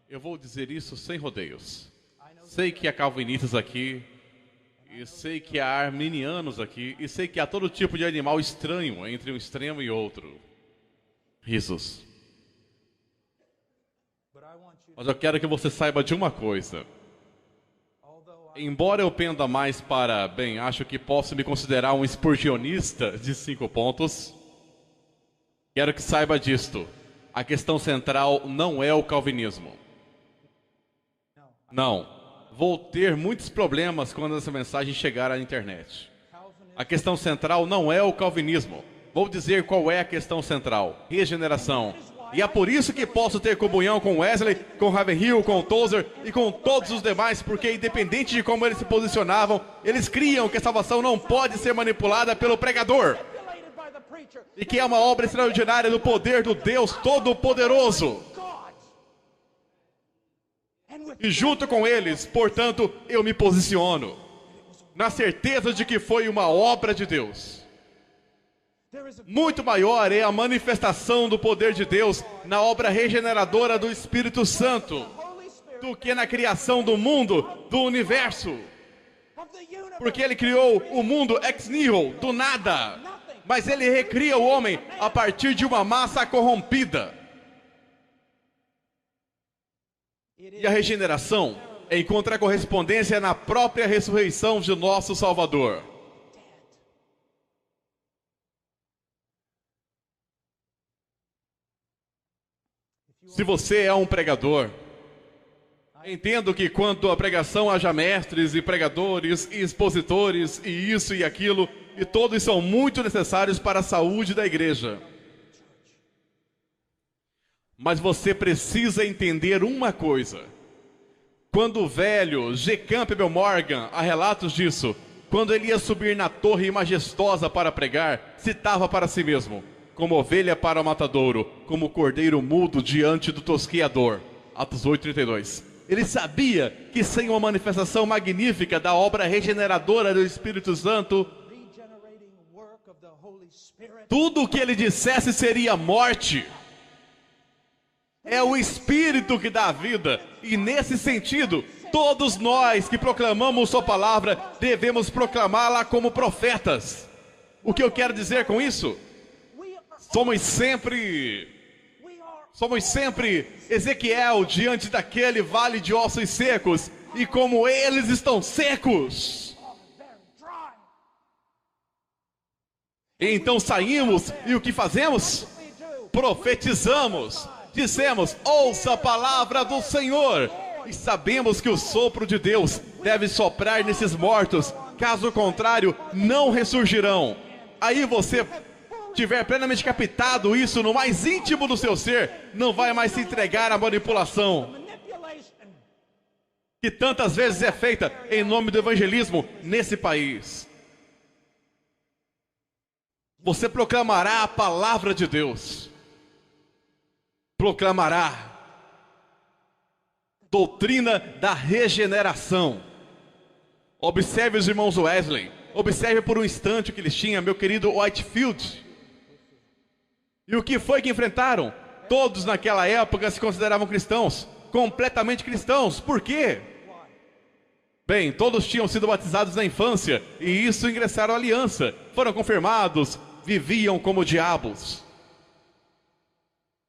eu vou dizer isso sem rodeios. Sei que há calvinistas aqui, e sei que há arminianos aqui, e sei que há todo tipo de animal estranho entre um extremo e outro. Risos. Mas eu quero que você saiba de uma coisa. Embora eu penda mais para, acho que posso me considerar um spurgeonista de 5 pontos, quero que saiba disto. A questão central não é o calvinismo. Não. Vou ter muitos problemas quando essa mensagem chegar à internet. A questão central não é o calvinismo. Vou dizer qual é a questão central. Regeneração. E é por isso que posso ter comunhão com Wesley, com Ravenhill, com Tozer e com todos os demais, porque independente de como eles se posicionavam, eles criam que a salvação não pode ser manipulada pelo pregador. E que é uma obra extraordinária do poder do Deus Todo-Poderoso. E junto com eles, portanto, eu me posiciono na certeza de que foi uma obra de Deus. Muito maior é a manifestação do poder de Deus na obra regeneradora do Espírito Santo do que na criação do mundo, do universo. Porque ele criou o mundo ex nihilo, do nada. Mas ele recria o homem a partir de uma massa corrompida. E a regeneração encontra correspondência na própria ressurreição de nosso Salvador. Se você é um pregador, entendo que quanto à pregação haja mestres e pregadores e expositores e isso e aquilo, e todos são muito necessários para a saúde da igreja. Mas você precisa entender uma coisa. Quando o velho G. Campbell Morgan, há relatos disso, quando ele ia subir na torre majestosa para pregar, citava para si mesmo: como ovelha para o matadouro, como cordeiro mudo diante do tosqueador. Atos 8:32. Ele sabia que sem uma manifestação magnífica da obra regeneradora do Espírito Santo, tudo o que ele dissesse seria morte. É o Espírito que dá a vida. E nesse sentido, todos nós que proclamamos sua palavra, devemos proclamá-la como profetas. O que eu quero dizer com isso? Somos sempre Ezequiel diante daquele vale de ossos secos. E como eles estão secos, e então saímos e o que fazemos? Profetizamos. Dissemos: ouça a palavra do Senhor. E sabemos que o sopro de Deus deve soprar nesses mortos. Caso contrário, não ressurgirão. Aí você tiver plenamente captado isso no mais íntimo do seu ser, não vai mais se entregar à manipulação que tantas vezes é feita em nome do evangelismo nesse país. Você proclamará a palavra de Deus. proclamará doutrina da regeneração. Observe os irmãos Wesley. Observe por um instante o que eles tinham, meu querido Whitefield. E o que foi que enfrentaram? Todos naquela época se consideravam cristãos, completamente cristãos. Por quê? Bem, todos tinham sido batizados na infância, e isso ingressaram à aliança. Foram confirmados, viviam como diabos.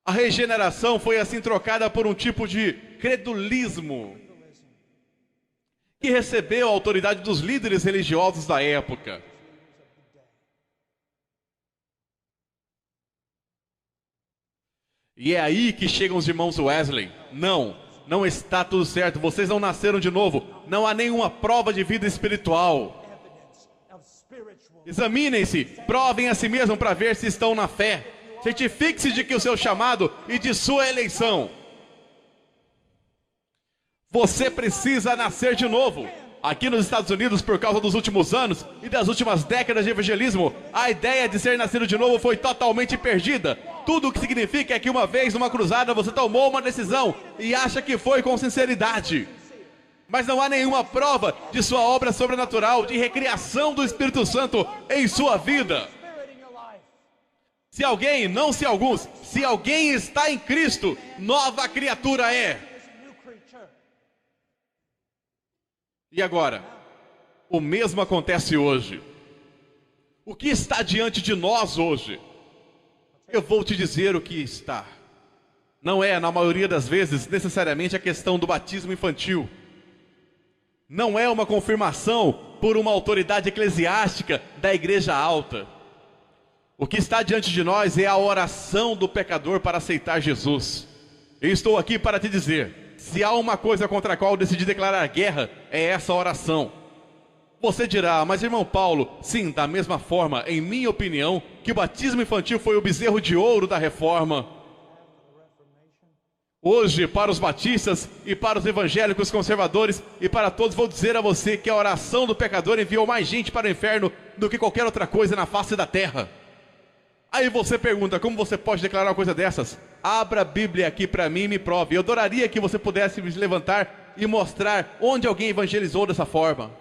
A regeneração foi assim trocada por um tipo de credulismo, que recebeu a autoridade dos líderes religiosos da época. E é aí que chegam os irmãos Wesley. Não está tudo certo, vocês não nasceram de novo, não há nenhuma prova de vida espiritual. Examinem-se, provem a si mesmos para ver se estão na fé. Certifique-se de que o seu chamado e de sua eleição. Você precisa nascer de novo. Aqui nos Estados Unidos, por causa dos últimos anos e das últimas décadas de evangelismo, a ideia de ser nascido de novo foi totalmente perdida. Tudo o que significa é que uma vez numa cruzada você tomou uma decisão e acha que foi com sinceridade. Mas não há nenhuma prova de sua obra sobrenatural, de recriação do Espírito Santo em sua vida. Se alguém, não se alguns, se alguém está em Cristo, nova criatura é. E agora, o mesmo acontece hoje. O que está diante de nós hoje? Eu vou te dizer o que está. Não é, na maioria das vezes, necessariamente a questão do batismo infantil. Não é uma confirmação por uma autoridade eclesiástica da igreja alta. O que está diante de nós é a oração do pecador para aceitar Jesus. Eu estou aqui para te dizer, se há uma coisa contra a qual eu decidi declarar guerra, é essa oração. Você dirá, mas irmão Paulo, sim, da mesma forma, em minha opinião, que o batismo infantil foi o bezerro de ouro da reforma. Hoje, para os batistas e para os evangélicos conservadores e para todos, vou dizer a você que a oração do pecador enviou mais gente para o inferno do que qualquer outra coisa na face da terra. Aí você pergunta, como você pode declarar uma coisa dessas? Abra a Bíblia aqui para mim e me prove. Eu adoraria que você pudesse me levantar e mostrar onde alguém evangelizou dessa forma.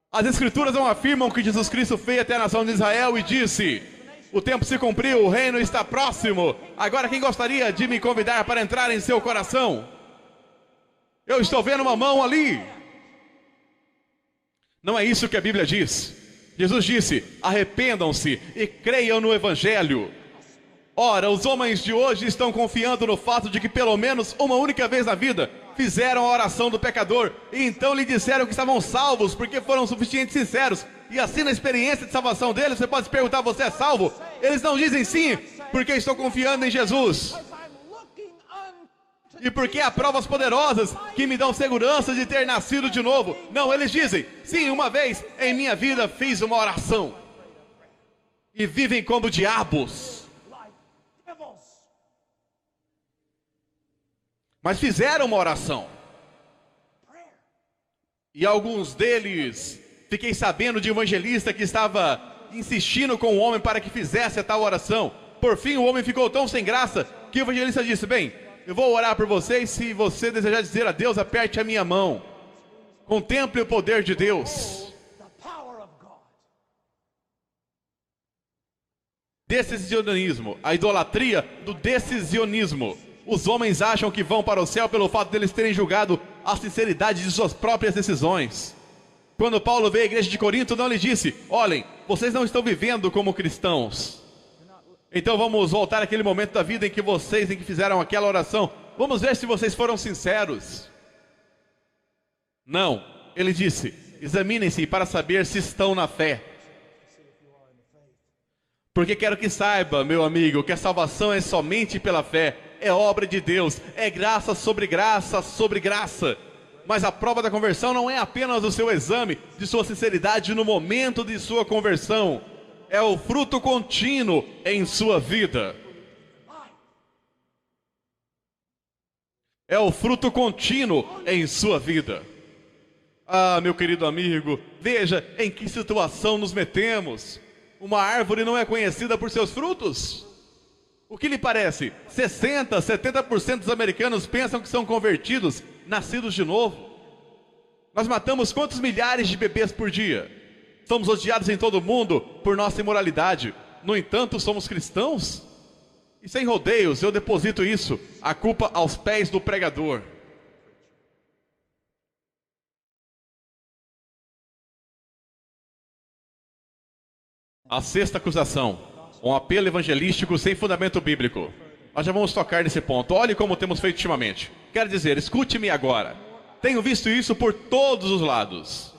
As Escrituras não afirmam que Jesus Cristo veio até a nação de Israel e disse: o tempo se cumpriu, o reino está próximo. Agora quem gostaria de me convidar para entrar em seu coração? Eu estou vendo uma mão ali. Não é isso que a Bíblia diz. Jesus disse, arrependam-se e creiam no Evangelho. Ora, os homens de hoje estão confiando no fato de que pelo menos uma única vez na vida fizeram a oração do pecador e então lhe disseram que estavam salvos porque foram suficientemente sinceros. E assim na experiência de salvação deles, você pode se perguntar, você é salvo? Eles não dizem sim, porque estou confiando em Jesus. E porque há provas poderosas que me dão segurança de ter nascido de novo. Não, eles dizem, sim, uma vez em minha vida fiz uma oração. E vivem como diabos. Mas fizeram uma oração. E alguns deles, fiquei sabendo de um evangelista que estava insistindo com o homem para que fizesse a tal oração. Por fim, o homem ficou tão sem graça que o evangelista disse, bem, eu vou orar por você e se você desejar dizer a Deus, aperte a minha mão. Contemple o poder de Deus. Decisionismo, a idolatria do decisionismo. Os homens acham que vão para o céu pelo fato deles terem julgado a sinceridade de suas próprias decisões. Quando Paulo veio à igreja de Corinto, não lhe disse, olhem, vocês não estão vivendo como cristãos. Então vamos voltar àquele momento da vida em que fizeram aquela oração. Vamos ver se vocês foram sinceros. Não, ele disse, examinem-se para saber se estão na fé. Porque quero que saiba, meu amigo, que a salvação é somente pela fé. É obra de Deus, é graça sobre graça sobre graça. Mas a prova da conversão não é apenas o seu exame de sua sinceridade no momento de sua conversão. É o fruto contínuo em sua vida. É o fruto contínuo em sua vida. Ah, meu querido amigo, veja em que situação nos metemos. Uma árvore não é conhecida por seus frutos? O que lhe parece? 60%, 70% dos americanos pensam que são convertidos, nascidos de novo. Nós matamos quantos milhares de bebês por dia? Somos odiados em todo o mundo por nossa imoralidade. No entanto, somos cristãos? E sem rodeios, eu deposito isso, a culpa aos pés do pregador. A sexta acusação, um apelo evangelístico sem fundamento bíblico. Nós já vamos tocar nesse ponto. Olhe como temos feito ultimamente. Quero dizer, escute-me agora. Tenho visto isso por todos os lados.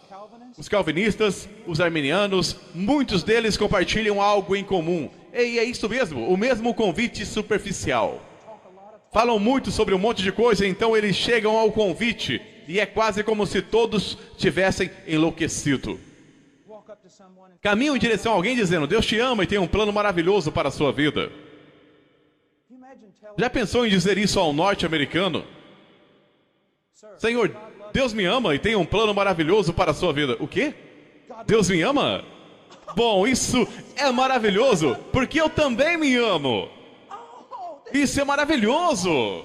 Os calvinistas, os arminianos, muitos deles compartilham algo em comum. E é isso mesmo, o mesmo convite superficial. Falam muito sobre um monte de coisa, então eles chegam ao convite. E é quase como se todos tivessem enlouquecido. Caminham em direção a alguém dizendo, Deus te ama e tem um plano maravilhoso para a sua vida. Já pensou em dizer isso ao norte-americano? Senhor, Deus me ama e tem um plano maravilhoso para a sua vida. O quê? Deus me ama? Bom, isso é maravilhoso, porque eu também me amo. Isso é maravilhoso.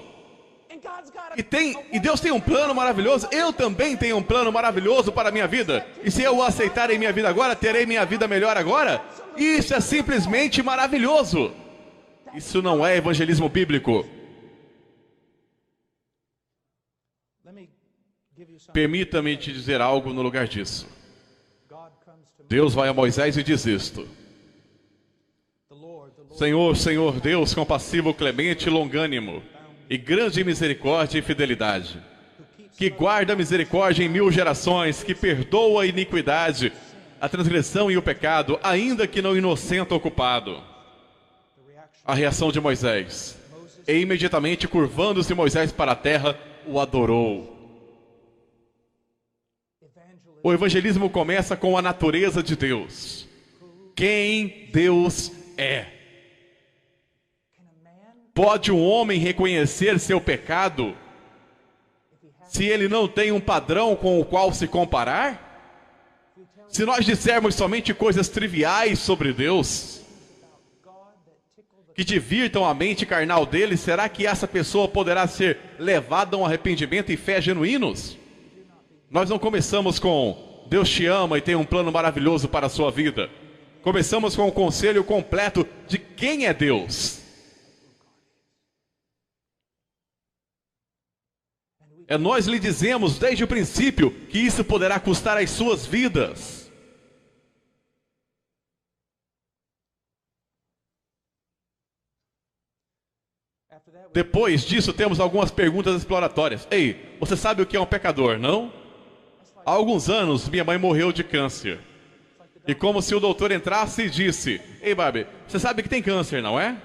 E Deus tem um plano maravilhoso. Eu também tenho um plano maravilhoso para a minha vida. E se eu o aceitar em minha vida agora, terei minha vida melhor agora? Isso é simplesmente maravilhoso. Isso não é evangelismo bíblico. Permita-me te dizer algo no lugar disso. Deus vai a Moisés e diz isto. Senhor, Senhor, Deus compassivo, clemente e longânimo, e grande em misericórdia e fidelidade, que guarda a misericórdia em 1000 gerações, que perdoa a iniquidade, a transgressão e o pecado, ainda que não inocente ocupado. A reação de Moisés. E imediatamente, curvando-se Moisés para a terra, o adorou. O evangelismo começa com a natureza de Deus. Quem Deus é. Pode um homem reconhecer seu pecado se ele não tem um padrão com o qual se comparar? Se nós dissermos somente coisas triviais sobre Deus, que divirtam a mente carnal dele, será que essa pessoa poderá ser levada a um arrependimento e fé genuínos? Nós não começamos com Deus te ama e tem um plano maravilhoso para a sua vida. Começamos com o conselho completo de quem é Deus. Nós lhe dizemos desde o princípio que isso poderá custar as suas vidas. Depois disso, temos algumas perguntas exploratórias. Ei, você sabe o que é um pecador, não? Há alguns anos, minha mãe morreu de câncer. E como se o doutor entrasse e disse, ei, Barbie, você sabe que tem câncer, não é?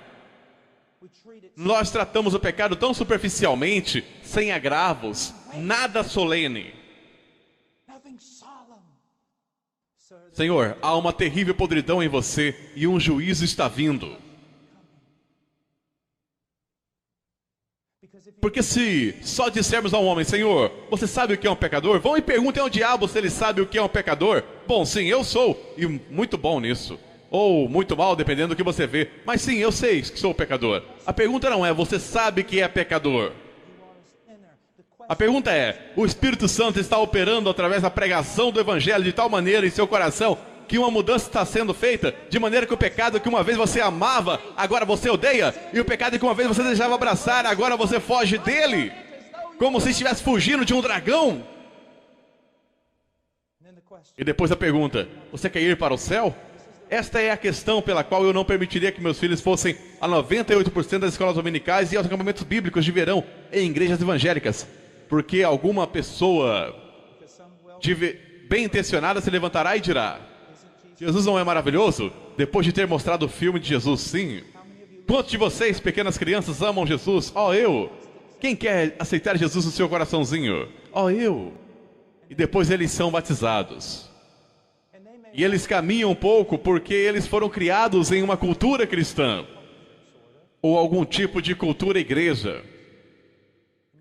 Nós tratamos o pecado tão superficialmente, sem agravos, nada solene. Senhor, há uma terrível podridão em você e um juízo está vindo. Porque se só dissermos a um homem, Senhor, você sabe o que é um pecador? Vão e perguntem ao diabo se ele sabe o que é um pecador. Bom, sim, eu sou, e muito bom nisso. Ou muito mal, dependendo do que você vê. Mas sim, eu sei que sou pecador. A pergunta não é, você sabe que é pecador? A pergunta é, o Espírito Santo está operando através da pregação do Evangelho de tal maneira em seu coração que uma mudança está sendo feita, de maneira que o pecado que uma vez você amava, agora você odeia, e o pecado que uma vez você desejava abraçar, agora você foge dele, como se estivesse fugindo de um dragão? E depois a pergunta, você quer ir para o céu? Esta é a questão pela qual eu não permitiria que meus filhos fossem a 98% das escolas dominicais e aos acampamentos bíblicos de verão em igrejas evangélicas. Porque alguma pessoa bem intencionada se levantará e dirá, Jesus não é maravilhoso? Depois de ter mostrado o filme de Jesus, sim. Quantos de vocês, pequenas crianças, amam Jesus? Oh, eu. Quem quer aceitar Jesus no seu coraçãozinho? Oh, eu. E depois eles são batizados. E eles caminham um pouco porque eles foram criados em uma cultura cristã. Ou algum tipo de cultura igreja.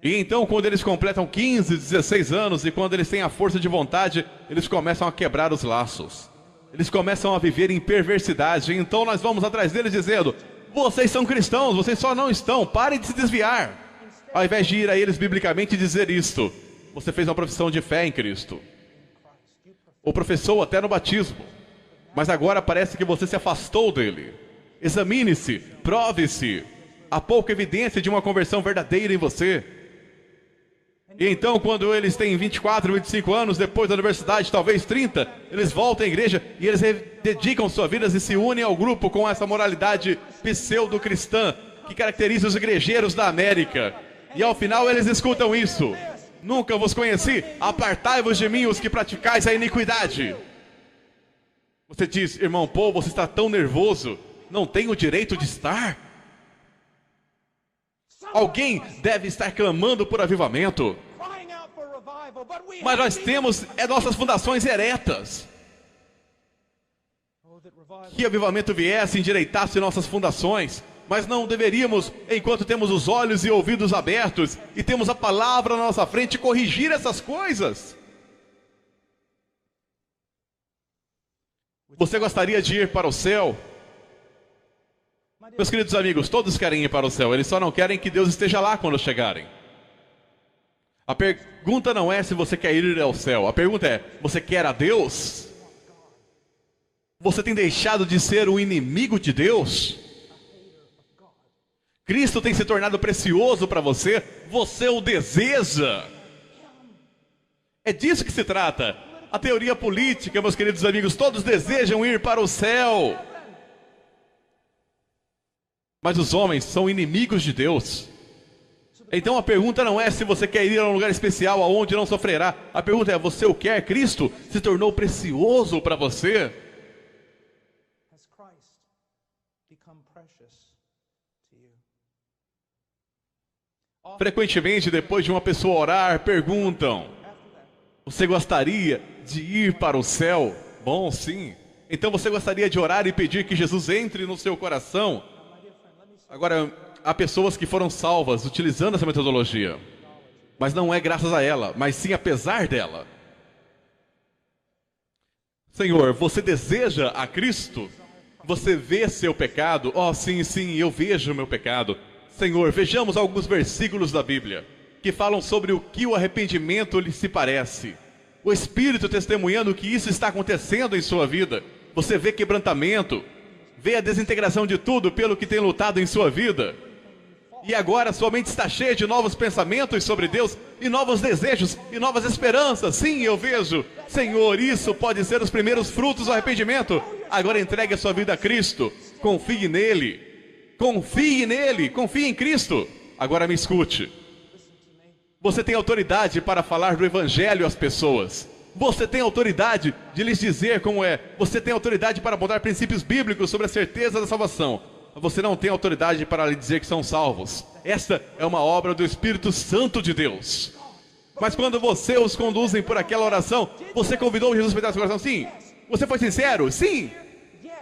E então quando eles completam 15, 16 anos e quando eles têm a força de vontade, eles começam a quebrar os laços. Eles começam a viver em perversidade. Então nós vamos atrás deles dizendo, Vocês são cristãos, vocês só não estão. Parem de se desviar. Ao invés de ir a eles biblicamente e dizer isto, você fez uma profissão de fé em Cristo. Ou professou até no batismo. Mas agora parece que você se afastou dele. Examine-se, prove-se. Há pouca evidência de uma conversão verdadeira em você. E então, quando eles têm 24, 25 anos, depois da universidade, talvez 30, eles voltam à igreja e eles dedicam suas vidas e se unem ao grupo com essa moralidade pseudo-cristã que caracteriza os igrejeiros da América. E ao final eles escutam isso. Nunca vos conheci, apartai-vos de mim os que praticais a iniquidade. Você diz, irmão Paul, você está tão nervoso, não tem o direito de estar? Alguém deve estar clamando por avivamento. Mas nós temos nossas fundações eretas. Que avivamento viesse, endireitasse nossas fundações. Mas não deveríamos, enquanto temos os olhos e ouvidos abertos e temos a palavra na nossa frente, corrigir essas coisas. Você gostaria de ir para o céu? Meus queridos amigos, todos querem ir para o céu, eles só não querem que Deus esteja lá quando chegarem. A pergunta não é se você quer ir ao céu, a pergunta é, você quer a Deus? Você tem deixado de ser um inimigo de Deus? Cristo tem se tornado precioso para você? Você o deseja? É disso que se trata. A teoria política, meus queridos amigos, todos desejam ir para o céu. Mas os homens são inimigos de Deus. Então a pergunta não é se você quer ir a um lugar especial aonde não sofrerá. A pergunta é, você o quer? Cristo se tornou precioso para você? Frequentemente, depois de uma pessoa orar, perguntam, você gostaria de ir para o céu? Bom, sim. Então você gostaria de orar e pedir que Jesus entre no seu coração? Agora, há pessoas que foram salvas utilizando essa metodologia. Mas não é graças a ela, mas sim apesar dela. Senhor, você deseja a Cristo? Você vê seu pecado? Oh, sim, sim, eu vejo meu pecado. Senhor, vejamos alguns versículos da Bíblia que falam sobre o que o arrependimento lhe se parece. O Espírito testemunhando que isso está acontecendo em sua vida. Você vê quebrantamento, vê a desintegração de tudo pelo que tem lutado em sua vida. E agora sua mente está cheia de novos pensamentos sobre Deus, e novos desejos, e novas esperanças. Sim, eu vejo. Senhor, isso pode ser os primeiros frutos do arrependimento. Agora entregue a sua vida a Cristo. Confie nele. Confie nele, confie em Cristo. Agora me escute. Você tem autoridade para falar do Evangelho às pessoas. Você tem autoridade de lhes dizer como é. Você tem autoridade para botar princípios bíblicos sobre a certeza da salvação. Você não tem autoridade para lhe dizer que são salvos. Esta é uma obra do Espírito Santo de Deus. Mas quando você os conduzem por aquela oração, você convidou Jesus para dar seu coração? Sim. Você foi sincero? Sim.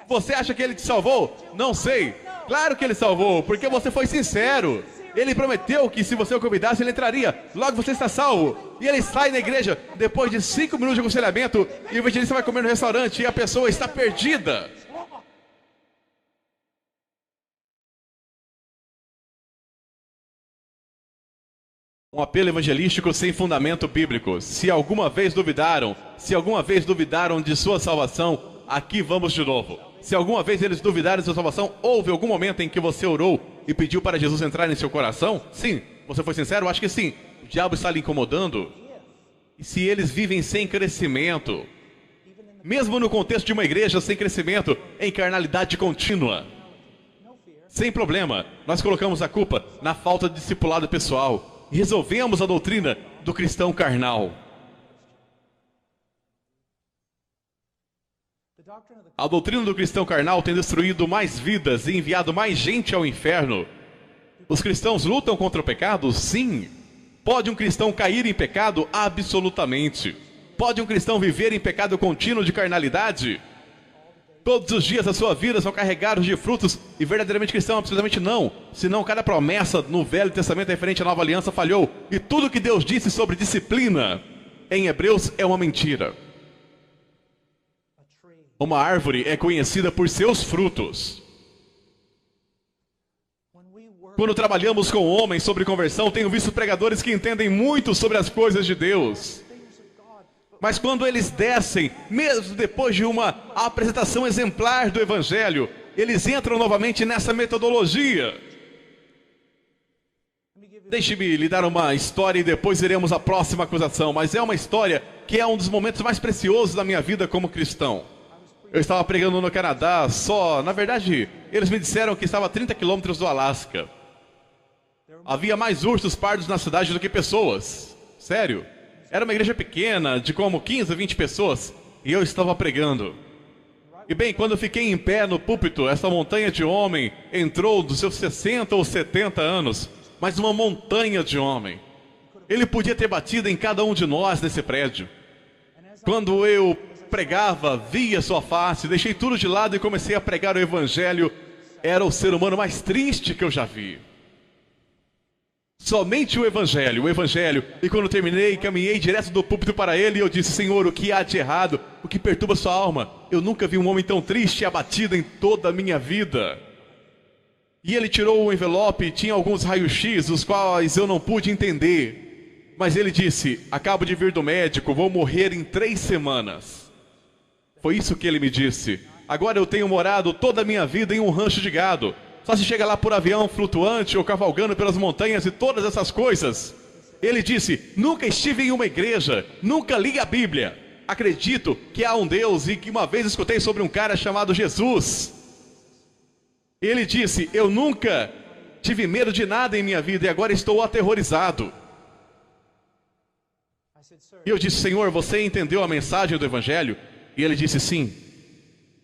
Você acha que ele te salvou? Não sei. Claro que ele salvou, porque você foi sincero. Ele prometeu que se você o convidasse, ele entraria. Logo você está salvo. E ele sai da igreja depois de 5 minutos de aconselhamento, e o evangelista vai comer no restaurante e a pessoa está perdida. Um apelo evangelístico sem fundamento bíblico. Se alguma vez duvidaram de sua salvação, aqui vamos de novo. Se alguma vez eles duvidaram de sua salvação, houve algum momento em que você orou e pediu para Jesus entrar em seu coração? Sim. Você foi sincero? Acho que sim. O diabo está lhe incomodando? E se eles vivem sem crescimento, mesmo no contexto de uma igreja sem crescimento, em carnalidade contínua, sem problema, nós colocamos a culpa na falta de discipulado pessoal e resolvemos a doutrina do cristão carnal. A doutrina do cristão carnal tem destruído mais vidas e enviado mais gente ao inferno. Os cristãos lutam contra o pecado? Sim. Pode um cristão cair em pecado? Absolutamente. Pode um cristão viver em pecado contínuo de carnalidade? Todos os dias da sua vida são carregados de frutos e verdadeiramente cristão? Absolutamente não. Senão cada promessa no Velho Testamento referente à Nova Aliança falhou. E tudo que Deus disse sobre disciplina em Hebreus é uma mentira. Uma árvore é conhecida por seus frutos. Quando trabalhamos com homens sobre conversão, tenho visto pregadores que entendem muito sobre as coisas de Deus. Mas quando eles descem, mesmo depois de uma apresentação exemplar do Evangelho, eles entram novamente nessa metodologia. Deixe-me lhe dar uma história e depois iremos à próxima acusação. Mas é uma história que é um dos momentos mais preciosos da minha vida como cristão. Eu estava pregando no Canadá, na verdade, eles me disseram que estava a 30 quilômetros do Alasca. Havia mais ursos pardos na cidade do que pessoas. Sério. Era uma igreja pequena, de como 15, 20 pessoas, e eu estava pregando. E bem, quando eu fiquei em pé no púlpito, essa montanha de homem entrou dos seus 60 ou 70 anos, mas uma montanha de homem. Ele podia ter batido em cada um de nós nesse prédio. Quando eu pregava, via sua face, deixei tudo de lado e comecei a pregar o Evangelho. Era o ser humano mais triste que eu já vi. Somente o Evangelho. E quando terminei, caminhei direto do púlpito para ele e eu disse: Senhor, o que há de errado? O que perturba sua alma? Eu nunca vi um homem tão triste e abatido em toda a minha vida. E ele tirou o envelope e tinha alguns raios-x, os quais eu não pude entender. Mas ele disse: acabo de vir do médico, vou morrer em 3 semanas. Foi isso que ele me disse. Agora eu tenho morado toda a minha vida em um rancho de gado. Só se chega lá por avião flutuante ou cavalgando pelas montanhas e todas essas coisas. Ele disse: nunca estive em uma igreja, nunca li a Bíblia. Acredito que há um Deus e que uma vez escutei sobre um cara chamado Jesus. Ele disse: eu nunca tive medo de nada em minha vida e agora estou aterrorizado. E eu disse: Senhor, você entendeu a mensagem do Evangelho? E ele disse: sim.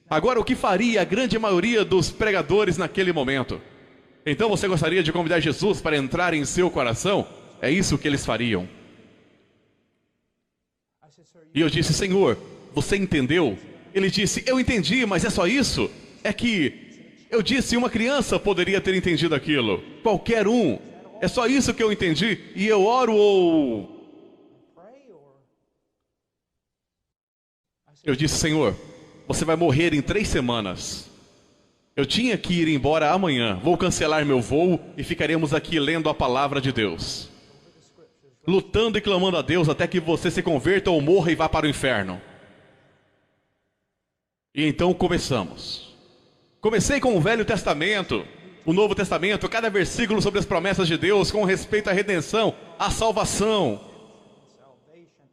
Agora, o que faria a grande maioria dos pregadores naquele momento? Então você gostaria de convidar Jesus para entrar em seu coração? É isso que eles fariam. E eu disse: Senhor, você entendeu? Ele disse: eu entendi, mas é só isso? É que eu disse, uma criança poderia ter entendido aquilo. Qualquer um. É só isso que eu entendi. E eu oro ou... Eu disse: Senhor, você vai morrer em 3 semanas. Eu tinha que ir embora amanhã. Vou cancelar meu voo e ficaremos aqui lendo a palavra de Deus, lutando e clamando a Deus até que você se converta ou morra e vá para o inferno. E então começamos. Comecei com o Velho Testamento, o Novo Testamento, cada versículo sobre as promessas de Deus com respeito à redenção, à salvação.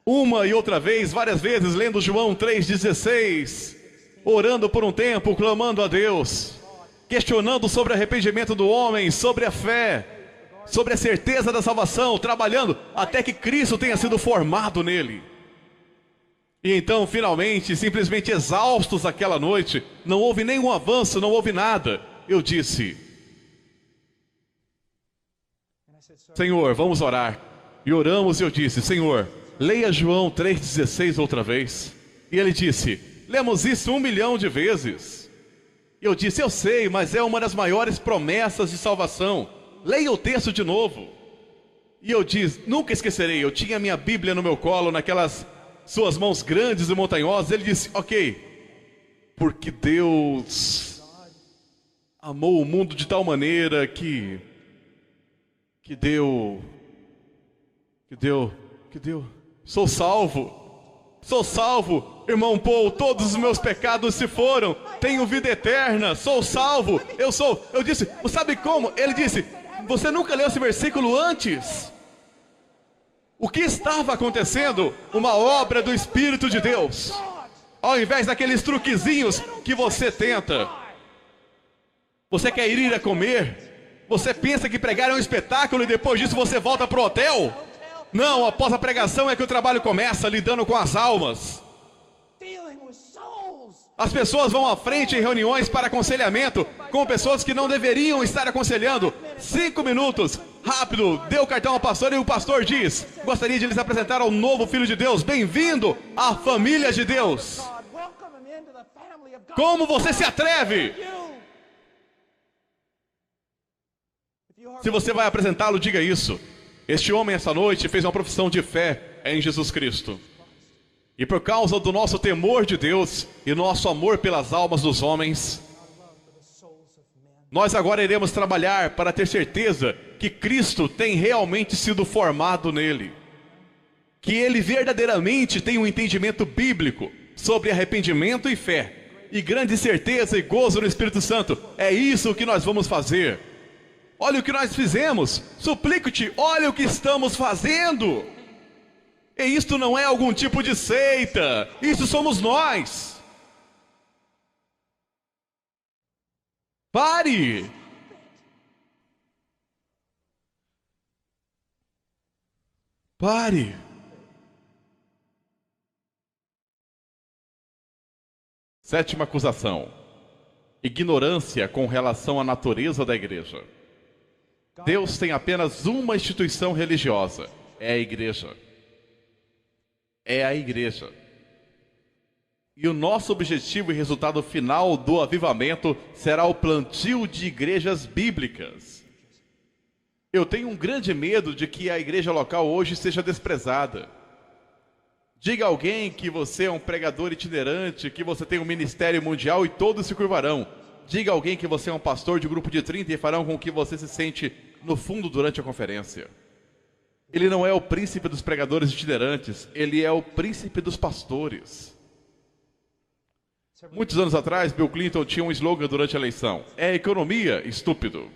Uma e outra vez, várias vezes, lendo João 3,16, orando por um tempo, clamando a Deus, questionando sobre o arrependimento do homem, sobre a fé, sobre a certeza da salvação, trabalhando até que Cristo tenha sido formado nele. E então, finalmente, simplesmente exaustos aquela noite, não houve nenhum avanço, não houve nada. Eu disse: Senhor, vamos orar. E oramos e eu disse: Senhor, leia João 3,16 outra vez. E ele disse: lemos isso 1 milhão de vezes. E eu disse: eu sei, mas é uma das maiores promessas de salvação. Leia o texto de novo. E eu disse: nunca esquecerei, eu tinha minha Bíblia no meu colo, naquelas suas mãos grandes e montanhosas. Ele disse: ok, porque Deus amou o mundo de tal maneira que deu, sou salvo, irmão Paul, todos os meus pecados se foram, tenho vida eterna, sou salvo, eu disse: sabe como? Ele disse: você nunca leu esse versículo antes? O que estava acontecendo? Uma obra do Espírito de Deus. Ao invés daqueles truquezinhos que você tenta. Você quer ir a comer? Você pensa que pregar é um espetáculo e depois disso você volta para o hotel? Não, após a pregação é que o trabalho começa, lidando com as almas. As pessoas vão à frente em reuniões para aconselhamento com pessoas que não deveriam estar aconselhando. 5 minutos, rápido, dê o cartão ao pastor e o pastor diz: gostaria de lhes apresentar ao novo Filho de Deus. Bem-vindo à família de Deus. Como você se atreve? Se você vai apresentá-lo, diga isso. Este homem essa noite fez uma profissão de fé em Jesus Cristo. E por causa do nosso temor de Deus e nosso amor pelas almas dos homens, Nós agora iremos trabalhar para ter certeza que Cristo tem realmente sido formado nele. Que ele verdadeiramente tem um entendimento bíblico sobre arrependimento e fé. E grande certeza e gozo no Espírito Santo. É isso que nós vamos fazer. Olha o que nós fizemos. Suplico-te, olha o que estamos fazendo. E isto não é algum tipo de seita. Isso somos nós. Pare! Pare! Sétima acusação: ignorância com relação à natureza da igreja. Deus tem apenas uma instituição religiosa: é a igreja. É a igreja. E o nosso objetivo e resultado final do avivamento será o plantio de igrejas bíblicas. Eu tenho um grande medo de que a igreja local hoje seja desprezada. Diga a alguém que você é um pregador itinerante, que você tem um ministério mundial e todos se curvarão. Diga a alguém que você é um pastor de grupo de 30 e farão com que você se sente no fundo durante a conferência. Ele não é o príncipe dos pregadores itinerantes, ele é o príncipe dos pastores. Muitos anos atrás, Bill Clinton tinha um slogan durante a eleição: é economia, estúpido.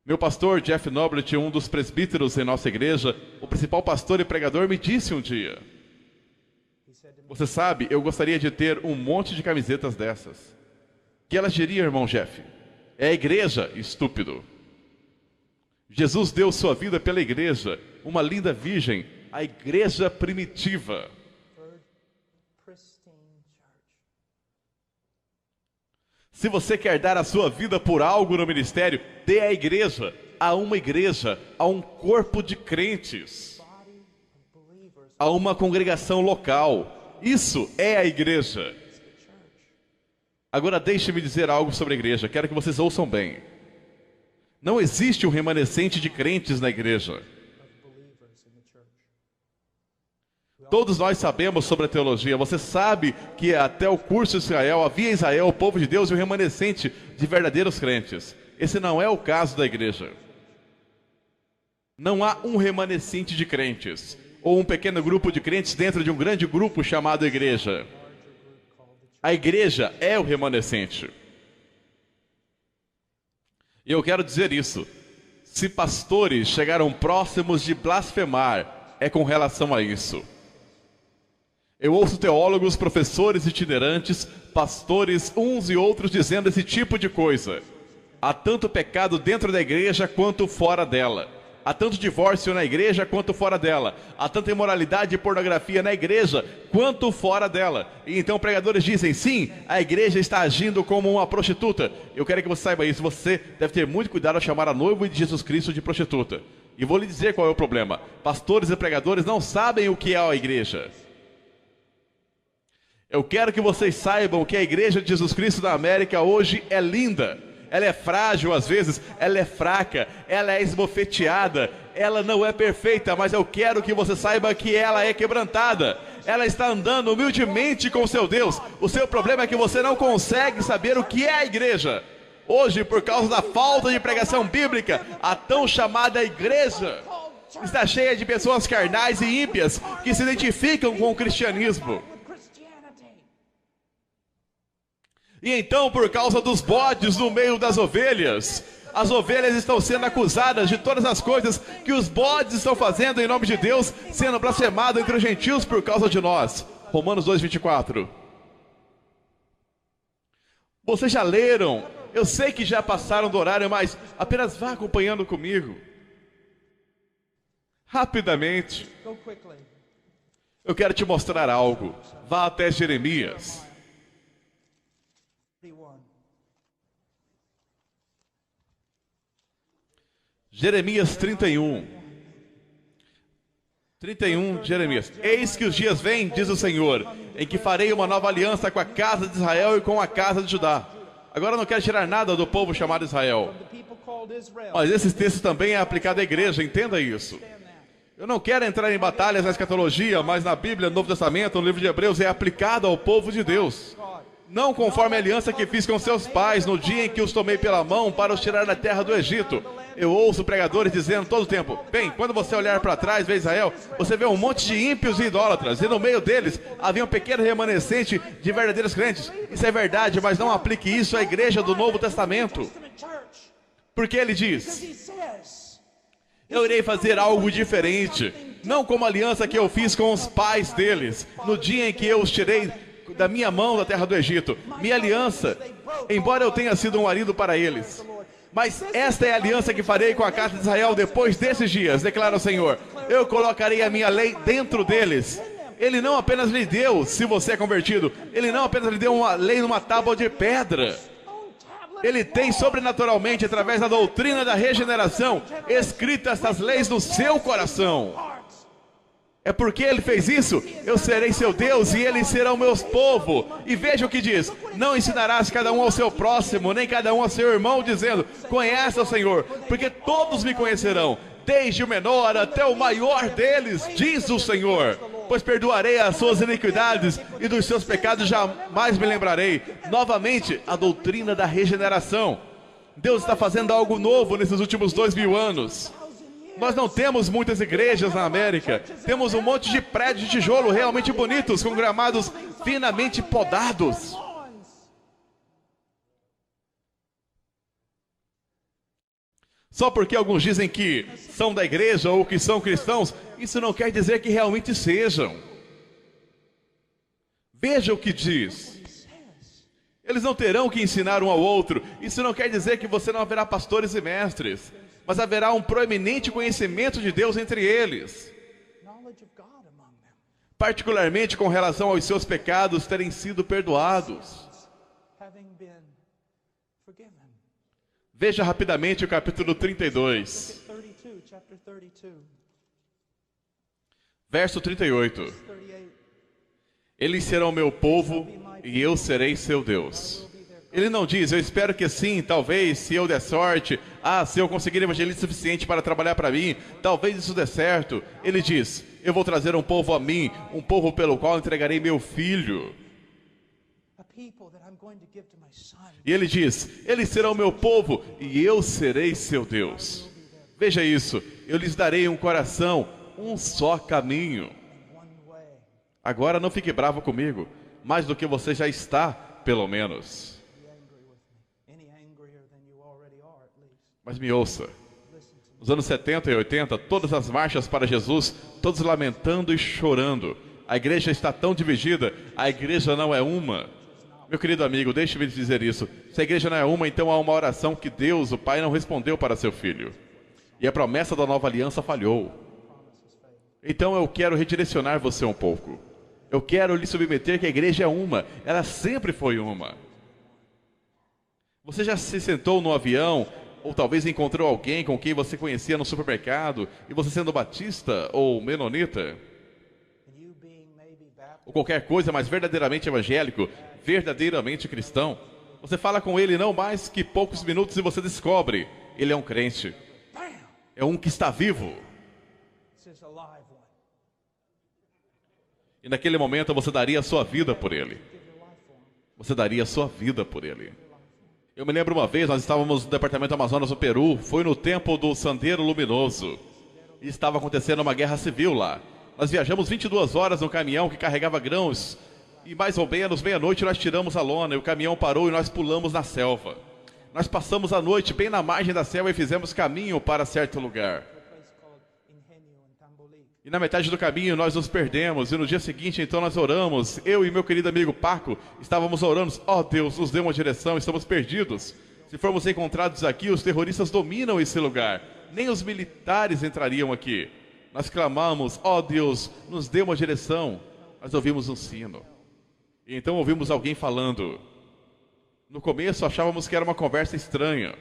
Meu pastor, Jeff Noblet, um dos presbíteros em nossa igreja, o principal pastor e pregador, me disse um dia: você sabe, eu gostaria de ter um monte de camisetas dessas. Que elas diriam, irmão Jeff? É a igreja, estúpido. Jesus deu sua vida pela igreja, uma linda virgem, a igreja primitiva. Se você quer dar a sua vida por algo no ministério, dê à igreja, a uma igreja, a um corpo de crentes, a uma congregação local. Isso é a igreja. Agora deixe-me dizer algo sobre a igreja, quero que vocês ouçam bem. Não existe um remanescente de crentes na igreja. Todos nós sabemos sobre a teologia. Você sabe que até o curso de Israel, havia em Israel o povo de Deus e o remanescente de verdadeiros crentes. Esse não é o caso da igreja. Não há um remanescente de crentes, ou um pequeno grupo de crentes dentro de um grande grupo chamado igreja. A igreja é o remanescente. E eu quero dizer isso. Se pastores chegaram próximos de blasfemar, é com relação a isso. Eu ouço teólogos, professores itinerantes, pastores, uns e outros dizendo esse tipo de coisa. Há tanto pecado dentro da igreja quanto fora dela. Há tanto divórcio na igreja quanto fora dela. Há tanta imoralidade e pornografia na igreja quanto fora dela. E então pregadores dizem, sim, a igreja está agindo como uma prostituta. Eu quero que você saiba isso. Você deve ter muito cuidado ao chamar a noiva de Jesus Cristo de prostituta. E vou lhe dizer qual é o problema. Pastores e pregadores não sabem o que é a igreja. Eu quero que vocês saibam que a igreja de Jesus Cristo da América hoje é linda. Ela é frágil às vezes, ela é fraca, ela é esbofeteada, ela não é perfeita, mas eu quero que você saiba que ela é quebrantada. Ela está andando humildemente com o seu Deus. O seu problema é que você não consegue saber o que é a igreja. Hoje, por causa da falta de pregação bíblica, a tão chamada igreja está cheia de pessoas carnais e ímpias que se identificam com o cristianismo. E então, por causa dos bodes no meio das ovelhas, as ovelhas estão sendo acusadas de todas as coisas que os bodes estão fazendo em nome de Deus, sendo blasfemado entre os gentios por causa de nós. Romanos 2:24. Vocês já leram? Eu sei que já passaram do horário, mas apenas vá acompanhando comigo. Rapidamente. Eu quero te mostrar algo. Vá até Jeremias. Jeremias 31. 31, Jeremias. Eis que os dias vêm, diz o Senhor, em que farei uma nova aliança com a casa de Israel e com a casa de Judá. Agora eu não quero tirar nada do povo chamado Israel. Mas esse texto também é aplicado à igreja, entenda isso. Eu não quero entrar em batalhas na escatologia, mas na Bíblia, no Novo Testamento, no livro de Hebreus, é aplicado ao povo de Deus. não conforme a aliança que fiz com seus pais no dia em que os tomei pela mão para os tirar da terra do Egito. Eu ouço pregadores dizendo todo o tempo: bem, quando você olhar para trás, vê Israel, você vê um monte de ímpios e idólatras, e no meio deles havia um pequeno remanescente de verdadeiros crentes. Isso é verdade, mas não aplique isso à igreja do Novo Testamento. Porque ele diz: eu irei fazer algo diferente, não como a aliança que eu fiz com os pais deles, no dia em que eu os tirei da minha mão da terra do Egito. Minha aliança, embora eu tenha sido um marido para eles, mas esta é a aliança que farei com a casa de Israel depois desses dias, declara o Senhor. Eu colocarei a minha lei dentro deles. Ele não apenas lhe deu, se você é convertido, ele não apenas lhe deu uma lei numa tábua de pedra. Ele tem sobrenaturalmente, através da doutrina da regeneração, escrito estas leis no seu coração. É porque ele fez isso, eu serei seu Deus e eles serão meus povo. E veja o que diz: não ensinarás cada um ao seu próximo, nem cada um ao seu irmão, dizendo: conhece o Senhor, porque todos me conhecerão, desde o menor até o maior deles, diz o Senhor. Pois perdoarei as suas iniquidades e dos seus pecados jamais me lembrarei. Novamente, a doutrina da regeneração. Deus está fazendo algo novo nesses últimos 2000 anos. Nós não temos muitas igrejas na América. Temos um monte de prédios de tijolo realmente bonitos, com gramados finamente podados. Só porque alguns dizem que são da igreja ou que são cristãos, isso não quer dizer que realmente sejam. Veja o que diz. Eles não terão que ensinar um ao outro. Isso não quer dizer que você não haverá pastores e mestres, mas haverá um proeminente conhecimento de Deus entre eles, particularmente com relação aos seus pecados terem sido perdoados. Veja rapidamente o capítulo 32, verso 38. Eles serão meu povo e eu serei seu Deus. Ele não diz: eu espero que sim, talvez, se eu der sorte, se eu conseguir evangelista suficiente para trabalhar para mim, talvez isso dê certo. Ele diz: eu vou trazer um povo a mim, um povo pelo qual entregarei meu filho. E ele diz: eles serão meu povo e eu serei seu Deus. Veja isso: eu lhes darei um coração, um só caminho. Agora não fique bravo comigo, mais do que você já está, pelo menos. Mas me ouça, nos anos 70 e 80, todas as marchas para Jesus, todos lamentando e chorando. A igreja está tão dividida, a igreja não é uma. Meu querido amigo, deixe-me lhe dizer isso. Se a igreja não é uma, então há uma oração que Deus, o Pai, não respondeu para seu filho. E a promessa da nova aliança falhou. Então eu quero redirecionar você um pouco. Eu quero lhe submeter que a igreja é uma. Ela sempre foi uma. Você já se sentou no avião, ou talvez encontrou alguém com quem você conhecia no supermercado, e você sendo batista ou menonita, ou qualquer coisa, mas verdadeiramente evangélico, verdadeiramente cristão, você fala com ele não mais que poucos minutos e você descobre: ele é um crente, é um que está vivo. E naquele momento você daria a sua vida por ele. Você daria a sua vida por ele. Eu me lembro uma vez, nós estávamos no departamento Amazonas, no Peru, foi no tempo do Sendero Luminoso, e estava acontecendo uma guerra civil lá. Nós viajamos 22 horas no caminhão que carregava grãos, e mais ou menos meia-noite nós tiramos a lona, e o caminhão parou e nós pulamos na selva. Nós passamos a noite bem na margem da selva e fizemos caminho para certo lugar. E na metade do caminho nós nos perdemos, e no dia seguinte então nós oramos, eu e meu querido amigo Paco, estávamos orando: ó Deus, nos dê uma direção, estamos perdidos. Se formos encontrados aqui, os terroristas dominam esse lugar, nem os militares entrariam aqui. Nós clamamos: ó Deus, nos dê uma direção. Nós ouvimos um sino, e então ouvimos alguém falando. No começo achávamos que era uma conversa estranha.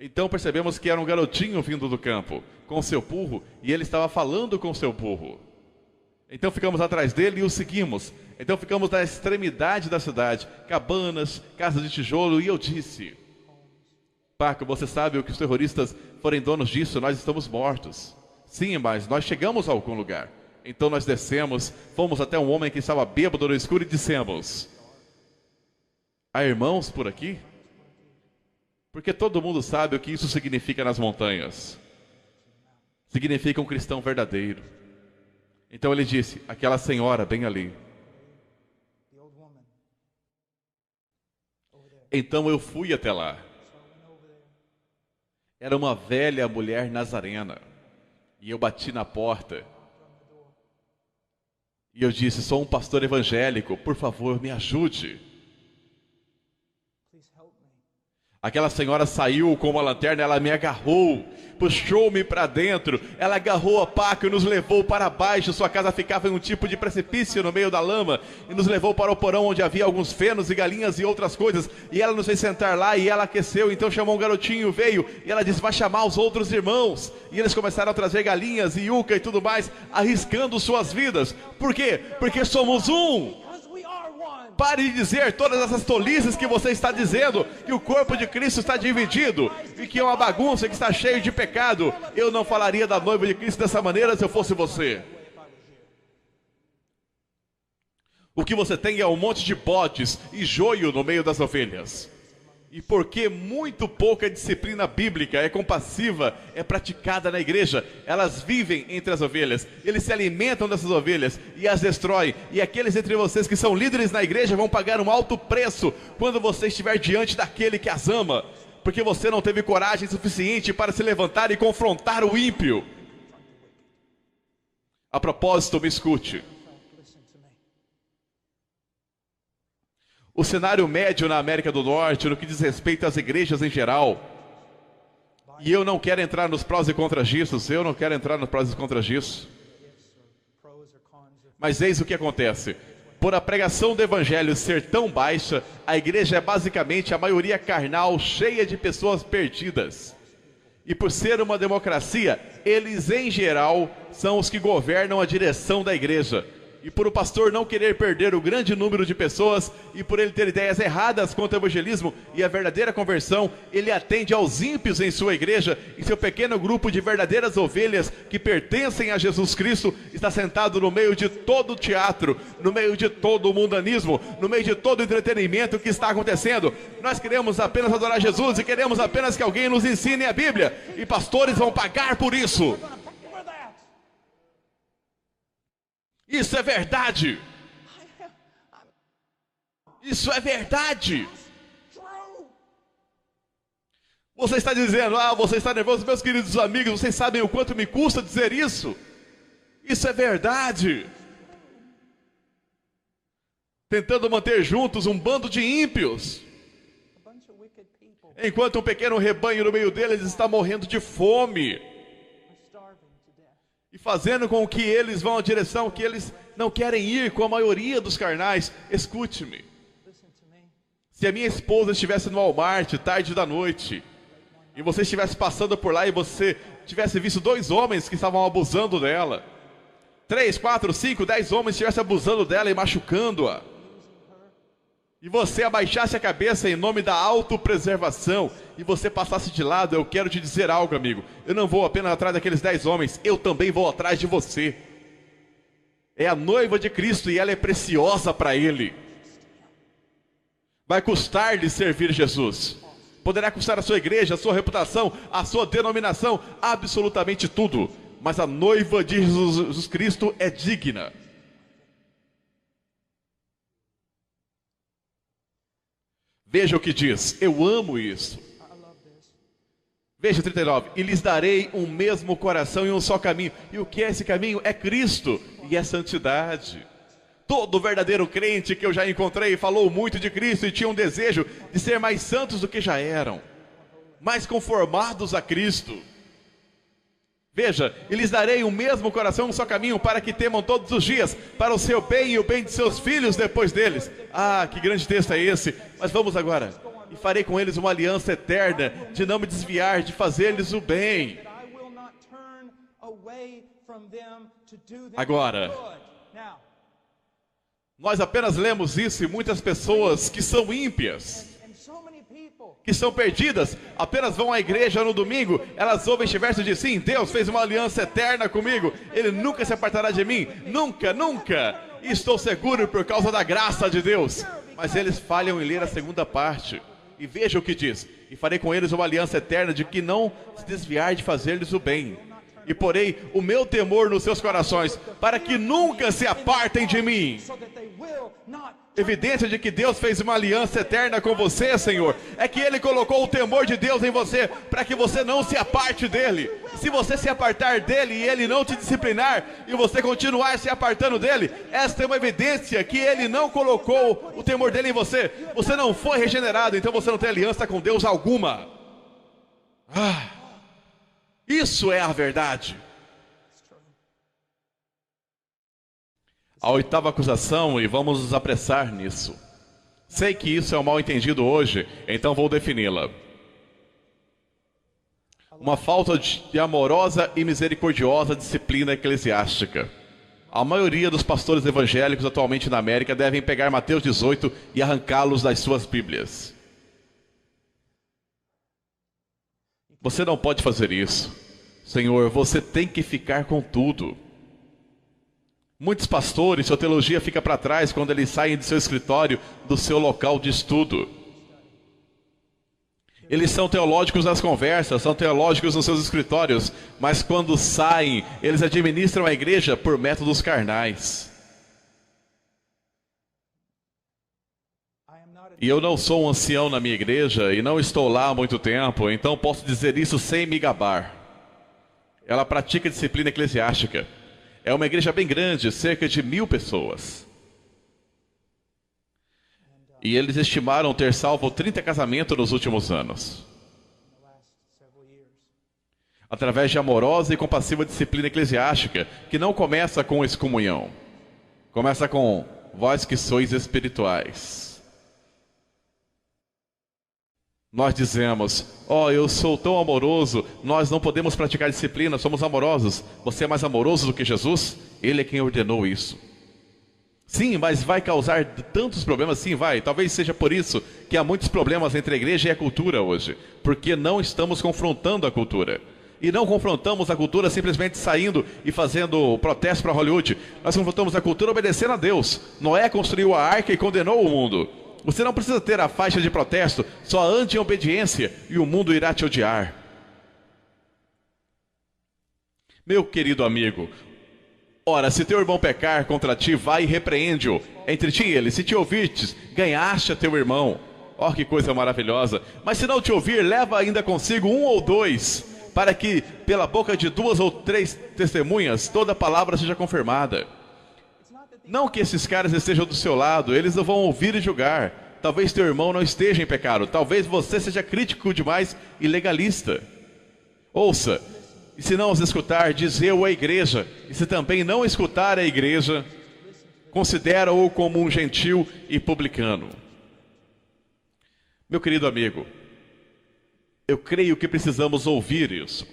Então percebemos que era um garotinho vindo do campo, com seu burro, e ele estava falando com seu burro. Então ficamos atrás dele e o seguimos. Então ficamos na extremidade da cidade, cabanas, casas de tijolo, e eu disse: Paco, você sabe o que os terroristas forem donos disso, nós estamos mortos. Sim, mas nós chegamos a algum lugar. Então nós descemos, fomos até um homem que estava bêbado no escuro e dissemos: Há irmãos por aqui? Porque todo mundo sabe o que isso significa nas montanhas. Significa um cristão verdadeiro. Então ele disse, aquela senhora bem ali. Então eu fui até lá. Era uma velha mulher nazarena. E eu bati na porta. E eu disse, sou um pastor evangélico, por favor, me ajude. Aquela senhora saiu com uma lanterna, ela me agarrou, puxou-me para dentro, ela agarrou a paca e nos levou para baixo. Sua casa ficava em um tipo de precipício no meio da lama, e nos levou para o porão onde havia alguns fenos e galinhas e outras coisas, e ela nos fez sentar lá e ela aqueceu. Então chamou um garotinho, veio, e ela disse, vai chamar os outros irmãos, e eles começaram a trazer galinhas e yuca e tudo mais, arriscando suas vidas. Por quê? Porque somos um. Pare de dizer todas essas tolices que você está dizendo, que o corpo de Cristo está dividido e que é uma bagunça, que está cheio de pecado. Eu não falaria da noiva de Cristo dessa maneira se eu fosse você. O que você tem é um monte de bodes e joio no meio das ovelhas. E porque muito pouca disciplina bíblica é compassiva, é praticada na igreja, elas vivem entre as ovelhas, eles se alimentam dessas ovelhas e as destroem. E aqueles entre vocês que são líderes na igreja vão pagar um alto preço quando você estiver diante daquele que as ama, porque você não teve coragem suficiente para se levantar e confrontar o ímpio. A propósito, me escute. O cenário médio na América do Norte, no que diz respeito às igrejas em geral, e eu não quero entrar nos prós e contras disso, mas eis o que acontece. Por a pregação do evangelho ser tão baixa, a igreja é basicamente a maioria carnal, cheia de pessoas perdidas. E por ser uma democracia, eles em geral são os que governam a direção da igreja. E por o pastor não querer perder o grande número de pessoas, e por ele ter ideias erradas quanto ao evangelismo e a verdadeira conversão, ele atende aos ímpios em sua igreja, e seu pequeno grupo de verdadeiras ovelhas que pertencem a Jesus Cristo está sentado no meio de todo o teatro, no meio de todo o mundanismo, no meio de todo o entretenimento que está acontecendo. Nós queremos apenas adorar Jesus e queremos apenas que alguém nos ensine a Bíblia, e pastores vão pagar por isso. Isso é verdade. Isso é verdade. Você está dizendo, você está nervoso. Meus queridos amigos, vocês sabem o quanto me custa dizer isso? Isso é verdade. Tentando manter juntos um bando de ímpios, enquanto um pequeno rebanho no meio deles está morrendo de fome. E fazendo com que eles vão à direção que eles não querem ir com a maioria dos carnais. Escute-me. Se a minha esposa estivesse no Walmart, tarde da noite, e você estivesse passando por lá e você tivesse visto 2 homens que estavam abusando dela, 3, 4, 5, 10 homens estivessem abusando dela e machucando-a, e você abaixasse a cabeça em nome da autopreservação, e você passasse de lado, eu quero te dizer algo, amigo. Eu não vou apenas atrás daqueles 10 homens, eu também vou atrás de você. É a noiva de Cristo e ela é preciosa para Ele. Vai custar-lhe servir Jesus. Poderá custar a sua igreja, a sua reputação, a sua denominação, absolutamente tudo. Mas a noiva de Jesus Cristo é digna. Veja o que diz, eu amo isso. Veja 39, e lhes darei um mesmo coração e um só caminho. E o que é esse caminho? É Cristo e é santidade. Todo verdadeiro crente que eu já encontrei falou muito de Cristo e tinha um desejo de ser mais santos do que já eram, mais conformados a Cristo. Veja, e lhes darei o mesmo coração, um só caminho, para que temam todos os dias, para o seu bem e o bem de seus filhos depois deles. Que grande texto é esse! Mas vamos agora. E farei com eles uma aliança eterna, de não me desviar, de fazer-lhes o bem. Agora, nós apenas lemos isso e muitas pessoas que são ímpias, que são perdidas, apenas vão à igreja no domingo, elas ouvem este verso de sim, Deus fez uma aliança eterna comigo, Ele nunca se apartará de mim, nunca, nunca, e estou seguro por causa da graça de Deus. mas eles falham em ler a segunda parte. E veja o que diz: e farei com eles uma aliança eterna de que não se desviar de fazer-lhes o bem. E porei o meu temor nos seus corações, para que nunca se apartem de mim. Evidência de que Deus fez uma aliança eterna com você, Senhor, é que Ele colocou o temor de Deus em você, para que você não se aparte dEle. Se você se apartar dEle e Ele não te disciplinar, e você continuar se apartando dEle, esta é uma evidência que Ele não colocou o temor dEle em você. Você não foi regenerado, então você não tem aliança com Deus alguma. Isso é a verdade. A oitava acusação, e vamos nos apressar nisso. Sei que isso é um mal entendido hoje, então vou defini-la. Uma falta de amorosa e misericordiosa disciplina eclesiástica. A maioria dos pastores evangélicos atualmente na América devem pegar Mateus 18 e arrancá-los das suas Bíblias. Você não pode fazer isso. Senhor, você tem que ficar com tudo. Muitos pastores, sua teologia fica para trás quando eles saem do seu escritório, do seu local de estudo. Eles são teológicos nas conversas, são teológicos nos seus escritórios, mas quando saem, eles administram a igreja por métodos carnais. E eu não sou um ancião na minha igreja e não estou lá há muito tempo, então posso dizer isso sem me gabar. Ela pratica disciplina eclesiástica. É uma igreja bem grande, cerca de 1000 pessoas. E eles estimaram ter salvo 30 casamentos nos últimos anos. Através de amorosa e compassiva disciplina eclesiástica, que não começa com excomunhão. Começa com vós que sois espirituais. Nós dizemos, eu sou tão amoroso, nós não podemos praticar disciplina, somos amorosos. Você é mais amoroso do que Jesus? Ele é quem ordenou isso. Sim, mas vai causar tantos problemas? Sim, vai. Talvez seja por isso que há muitos problemas entre a igreja e a cultura hoje. Porque não estamos confrontando a cultura. E não confrontamos a cultura simplesmente saindo e fazendo protesto para Hollywood. Nós confrontamos a cultura obedecendo a Deus. Noé construiu a arca e condenou o mundo. Você não precisa ter a faixa de protesto, só ande em obediência e o mundo irá te odiar. Meu querido amigo, ora, se teu irmão pecar contra ti, vai e repreende-o. Entre ti e ele, se te ouvirtes, ganhaste a teu irmão. Que coisa maravilhosa. Mas se não te ouvir, leva ainda consigo 1 ou 2, para que pela boca de 2 ou 3 testemunhas, toda palavra seja confirmada. Não que esses caras estejam do seu lado, eles não vão ouvir e julgar. Talvez teu irmão não esteja em pecado, talvez você seja crítico demais e legalista. Ouça, e se não os escutar, diz eu à igreja, e se também não escutar a igreja, considera-o como um gentil e publicano. Meu querido amigo, eu creio que precisamos ouvir isso.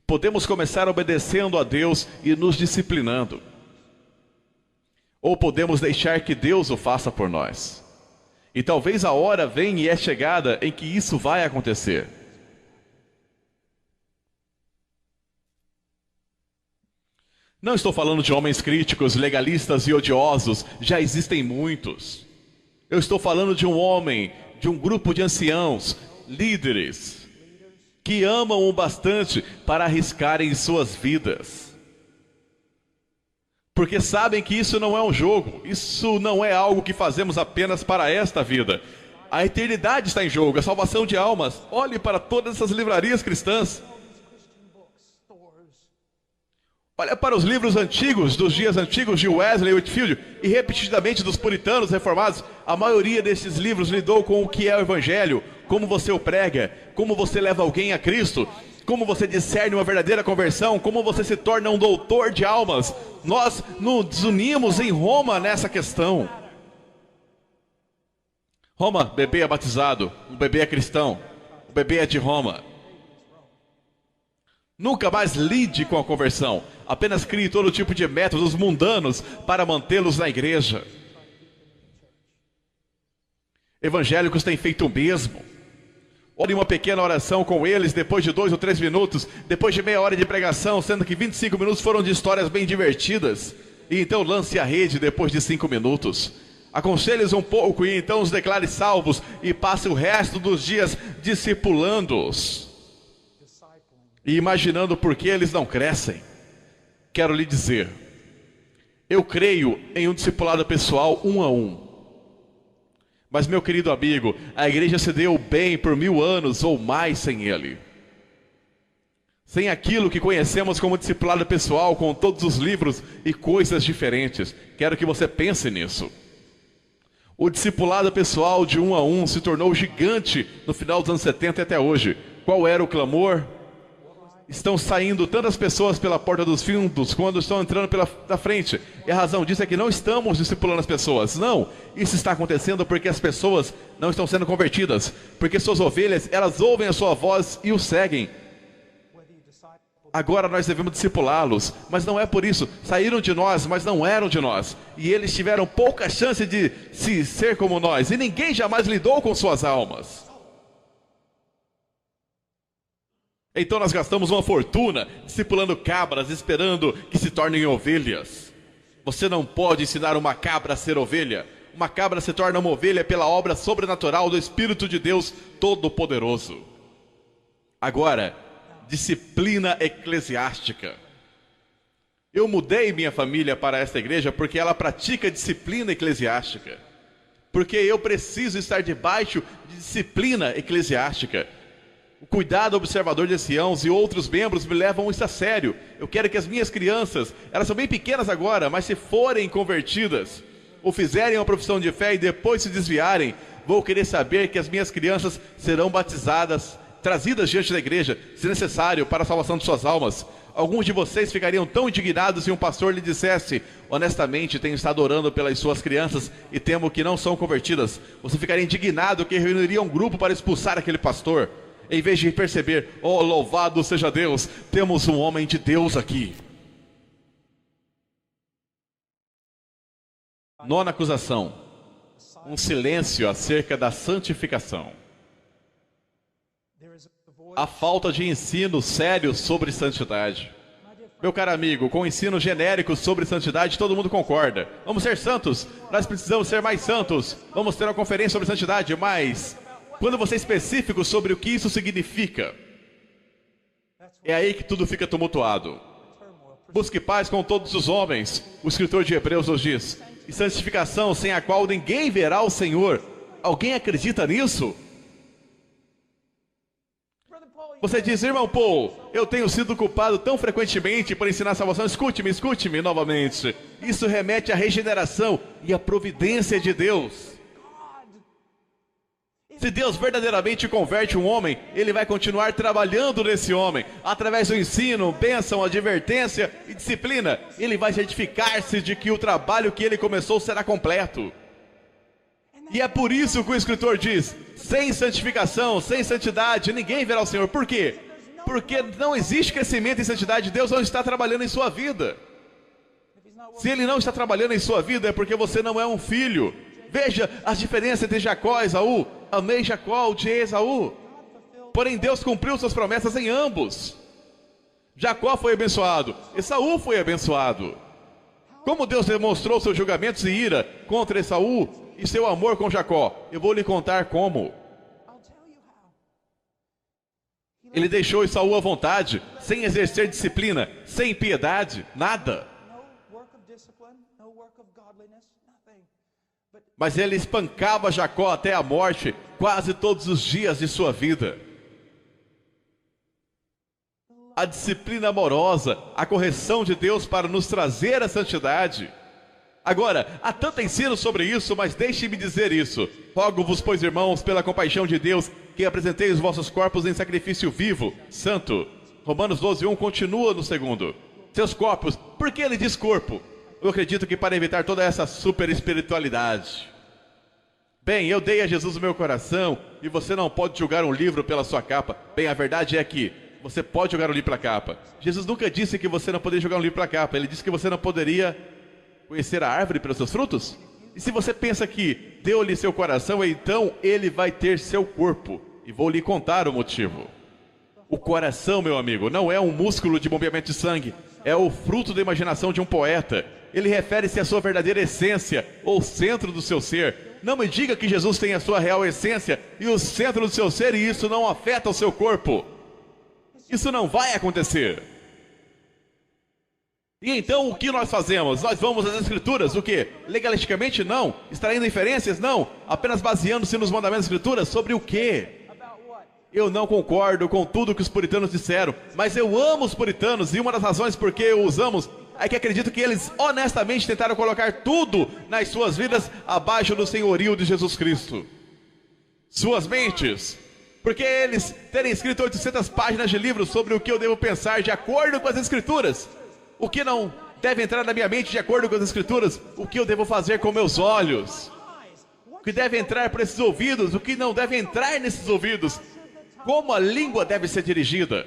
Podemos começar obedecendo a Deus e nos disciplinando. Ou podemos deixar que Deus o faça por nós. E talvez a hora venha e é chegada em que isso vai acontecer. Não estou falando de homens críticos, legalistas e odiosos. Já existem muitos. Eu estou falando de um homem, de um grupo de anciãos, líderes, que amam o bastante para arriscarem suas vidas. Porque sabem que isso não é um jogo, isso não é algo que fazemos apenas para esta vida. A eternidade está em jogo, a salvação de almas. Olhe para todas essas livrarias cristãs. Olha para os livros antigos, dos dias antigos de Wesley e Whitefield, e repetidamente dos puritanos reformados. A maioria desses livros lidou com o que é o Evangelho, como você o prega, como você leva alguém a Cristo, como você discerne uma verdadeira conversão, como você se torna um doutor de almas. Nós nos unimos em Roma nessa questão. Roma, bebê é batizado, o bebê é cristão, o bebê é de Roma. Nunca mais lide com a conversão, apenas crie todo tipo de métodos mundanos para mantê-los na igreja. Evangélicos têm feito o mesmo. Ore uma pequena oração com eles depois de 2 ou 3 minutos, depois de meia hora de pregação, sendo que 25 minutos foram de histórias bem divertidas. E então lance a rede depois de 5 minutos. Aconselhe-os um pouco e então os declare salvos e passe o resto dos dias discipulando-os e imaginando por que eles não crescem. Quero lhe dizer, eu creio em um discipulado pessoal 1 a 1. Mas, meu querido amigo, a igreja se deu bem por 1000 anos ou mais sem ele. Sem aquilo que conhecemos como discipulado pessoal, com todos os livros e coisas diferentes. Quero que você pense nisso. O discipulado pessoal de 1 a 1 se tornou gigante no final dos anos 70 e até hoje. Qual era o clamor? Estão saindo tantas pessoas pela porta dos fundos quando estão entrando da frente. E a razão disso é que não estamos discipulando as pessoas. Não, isso está acontecendo porque as pessoas não estão sendo convertidas. Porque suas ovelhas, elas ouvem a sua voz e o seguem. Agora nós devemos discipulá-los, mas não é por isso. Saíram de nós, mas não eram de nós. E eles tiveram pouca chance de ser como nós. E ninguém jamais lidou com suas almas. Então nós gastamos uma fortuna discipulando cabras, esperando que se tornem ovelhas. Você não pode ensinar uma cabra a ser ovelha. Uma cabra se torna uma ovelha pela obra sobrenatural do Espírito de Deus Todo-Poderoso. Agora, disciplina eclesiástica. Eu mudei minha família para esta igreja porque ela pratica disciplina eclesiástica. Porque eu preciso estar debaixo de disciplina eclesiástica. O cuidado observador de anciãos e outros membros me levam isso a sério. Eu quero que as minhas crianças, elas são bem pequenas agora, mas se forem convertidas, ou fizerem uma profissão de fé e depois se desviarem, vou querer saber que as minhas crianças serão batizadas, trazidas diante da igreja, se necessário, para a salvação de suas almas. Alguns de vocês ficariam tão indignados se um pastor lhe dissesse: honestamente, tenho estado orando pelas suas crianças e temo que não são convertidas. Você ficaria indignado que reuniria um grupo para expulsar aquele pastor. Em vez de perceber, oh, louvado seja Deus, temos um homem de Deus aqui. 9ª acusação. Um silêncio acerca da santificação. A falta de ensino sério sobre santidade. Meu caro amigo, com o ensino genérico sobre santidade, todo mundo concorda. Vamos ser santos, nós precisamos ser mais santos. Vamos ter uma conferência sobre santidade, mas quando você é específico sobre o que isso significa, é aí que tudo fica tumultuado. Busque paz com todos os homens, o escritor de Hebreus nos diz, e santificação sem a qual ninguém verá o Senhor. Alguém acredita nisso? Você diz: irmão Paul, eu tenho sido culpado tão frequentemente por ensinar a salvação. Escute-me novamente. Isso remete à regeneração e à providência de Deus. Se Deus verdadeiramente converte um homem, Ele vai continuar trabalhando nesse homem. Através do ensino, bênção, advertência e disciplina, Ele vai certificar-se de que o trabalho que Ele começou será completo. E é por isso que o escritor diz: sem santificação, sem santidade, ninguém verá o Senhor. Por quê? Porque não existe crescimento em santidade. Deus não está trabalhando em sua vida. Se Ele não está trabalhando em sua vida, é porque você não é um filho. Veja as diferenças entre Jacó e Esaú. Amei Jacó, odiei Esaú. Porém Deus cumpriu suas promessas em ambos. Jacó foi abençoado, Esaú foi abençoado. Como Deus demonstrou seus julgamentos e ira contra Esaú e seu amor com Jacó? Eu vou lhe contar como. Ele deixou Esaú à vontade, sem exercer disciplina, sem piedade, nada. Mas ele espancava Jacó até a morte, quase todos os dias de sua vida. A disciplina amorosa, a correção de Deus para nos trazer a santidade. Agora, há tanto ensino sobre isso, mas deixe-me dizer isso. Rogo-vos, pois, irmãos, pela compaixão de Deus, que apresentei os vossos corpos em sacrifício vivo, santo. Romanos 12:1 continua no 2. Seus corpos, por que ele diz corpo? Eu acredito que para evitar toda essa super espiritualidade. Bem, eu dei a Jesus o meu coração e você não pode julgar um livro pela sua capa. Bem, a verdade é que você pode julgar um livro pela capa. Jesus nunca disse que você não poderia julgar um livro pela capa. Ele disse que você não poderia conhecer a árvore pelos seus frutos. E se você pensa que deu-lhe seu coração, então ele vai ter seu corpo. E vou lhe contar o motivo. O coração, meu amigo, não é um músculo de bombeamento de sangue. É o fruto da imaginação de um poeta. Ele refere-se à sua verdadeira essência, ou centro do seu ser. Não me diga que Jesus tem a sua real essência e o centro do seu ser, e isso não afeta o seu corpo. Isso não vai acontecer. E então o que nós fazemos? Nós vamos às Escrituras, o quê? Legalisticamente não, extraindo inferências não, apenas baseando-se nos mandamentos das Escrituras, sobre o quê? Eu não concordo com tudo que os puritanos disseram, mas eu amo os puritanos, e uma das razões por que eu os amo é que acredito que eles honestamente tentaram colocar tudo nas suas vidas abaixo do senhorio de Jesus Cristo. Suas mentes, porque eles terem escrito 800 páginas de livros sobre o que eu devo pensar de acordo com as Escrituras. O que não deve entrar na minha mente de acordo com as Escrituras? O que eu devo fazer com meus olhos? O que deve entrar por esses ouvidos? O que não deve entrar nesses ouvidos? Como a língua deve ser dirigida?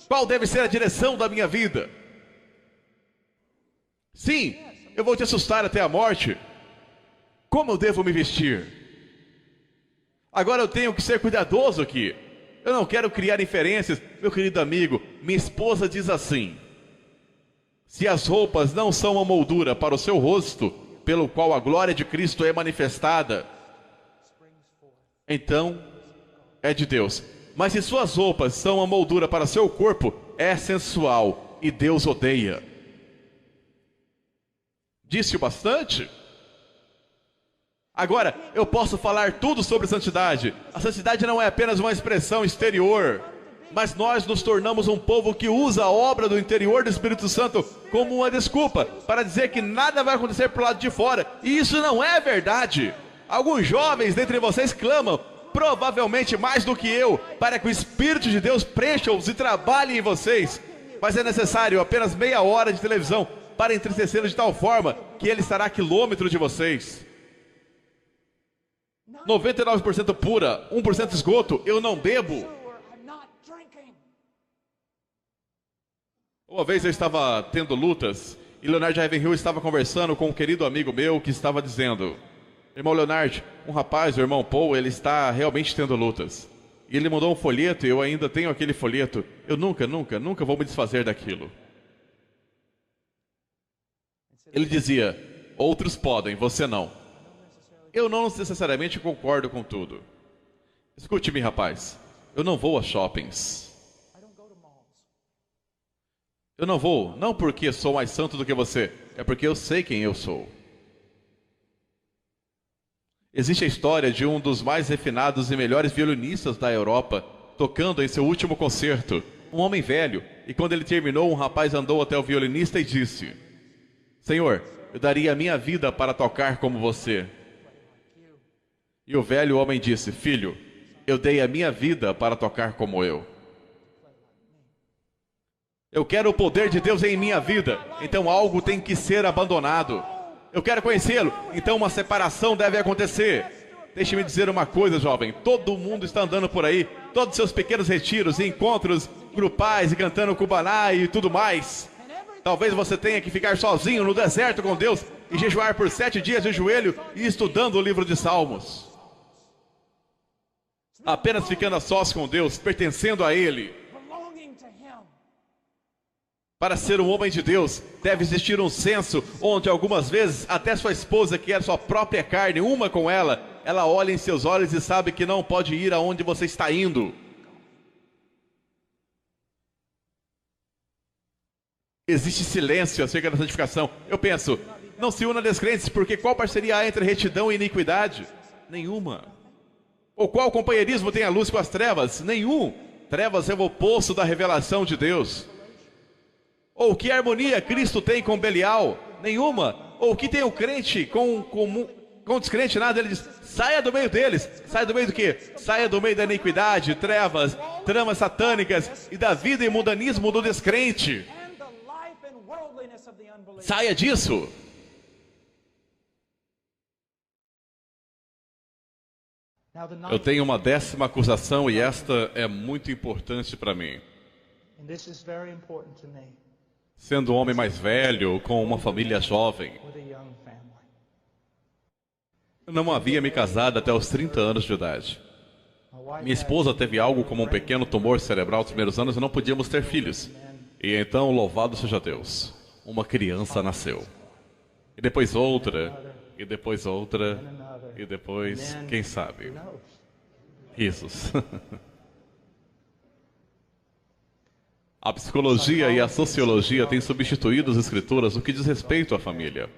Qual deve ser a direção da minha vida? Sim, eu vou te assustar até a morte. Como eu devo me vestir? Agora eu tenho que ser cuidadoso aqui. Eu não quero criar inferências. Meu querido amigo, minha esposa diz assim: se as roupas não são uma moldura para o seu rosto, pelo qual a glória de Cristo é manifestada, então é de Deus. Mas se suas roupas são uma moldura para seu corpo, é sensual e Deus odeia. Disse-o bastante? Agora, eu posso falar tudo sobre santidade. A santidade não é apenas uma expressão exterior, mas nós nos tornamos um povo que usa a obra do interior do Espírito Santo como uma desculpa para dizer que nada vai acontecer pro lado de fora. E isso não é verdade. Alguns jovens dentre vocês clamam, provavelmente mais do que eu, para que o Espírito de Deus preencha-os e trabalhe em vocês. Mas é necessário apenas meia hora de televisão para entristecê-los de tal forma que ele estará a quilômetro de vocês. 99% pura, 1% esgoto, eu não bebo. Uma vez eu estava tendo lutas e Leonard Ravenhill estava conversando com um querido amigo meu que estava dizendo: irmão Leonard, um rapaz, o irmão Paul, ele está realmente tendo lutas. E ele mandou um folheto e eu ainda tenho aquele folheto. Eu nunca vou me desfazer daquilo. Ele dizia: outros podem, você não. Eu não necessariamente concordo com tudo. Escute-me, rapaz. Eu não vou a shoppings. Eu não vou, não porque sou mais santo do que você, é porque eu sei quem eu sou. Existe a história de um dos mais refinados e melhores violinistas da Europa, tocando em seu último concerto, um homem velho, e quando ele terminou, um rapaz andou até o violinista e disse: Senhor, eu daria a minha vida para tocar como você. E o velho homem disse: filho, eu dei a minha vida para tocar como eu. Eu quero o poder de Deus em minha vida, então algo tem que ser abandonado. Eu quero conhecê-lo, então uma separação deve acontecer. Deixe-me dizer uma coisa, jovem, todo mundo está andando por aí, todos seus pequenos retiros e encontros grupais e cantando cubaná e tudo mais. Talvez você tenha que ficar sozinho no deserto com Deus e jejuar por 7 dias de joelho e estudando o livro de Salmos. Apenas ficando a sós com Deus, pertencendo a Ele. Para ser um homem de Deus, deve existir um senso onde algumas vezes até sua esposa, que é sua própria carne, uma com ela, ela olha em seus olhos e sabe que não pode ir aonde você está indo. Existe silêncio acerca da santificação. Eu penso, não se una descrentes, porque qual parceria há entre retidão e iniquidade? Nenhuma. Ou qual companheirismo tem a luz com as trevas? Nenhum. Trevas é o oposto da revelação de Deus. Ou que harmonia Cristo tem com Belial? Nenhuma. Ou que tem o crente com o descrente? Nada. Ele diz, saia do meio deles. Saia do meio do quê? Saia do meio da iniquidade, trevas, tramas satânicas e da vida e mundanismo do descrente. Saia disso. Eu tenho uma 10ª acusação e esta é muito importante para mim. Sendo um homem mais velho, com uma família jovem, eu não havia me casado até os 30 anos de idade. Minha esposa teve algo como um pequeno tumor cerebral nos primeiros anos e não podíamos ter filhos. E então, louvado seja Deus, uma criança nasceu. e depois outra, e depois outra, e depois, quem sabe, risos. A psicologia e a sociologia têm substituído as escrituras no que diz respeito à família.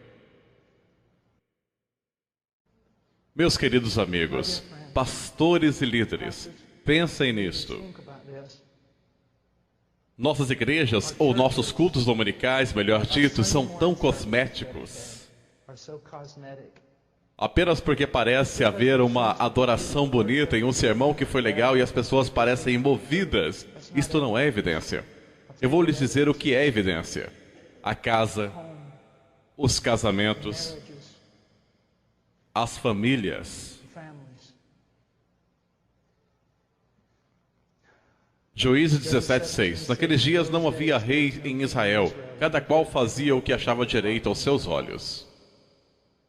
Meus queridos amigos, pastores e líderes, pensem nisto. Nossas igrejas, ou nossos cultos dominicais, melhor dito, são tão cosméticos. Apenas porque parece haver uma adoração bonita em um sermão que foi legal e as pessoas parecem movidas, isto não é evidência. Eu vou lhes dizer o que é evidência. A casa, os casamentos, as famílias. Juízes 17:6. Naqueles dias não havia rei em Israel, cada qual fazia o que achava direito aos seus olhos.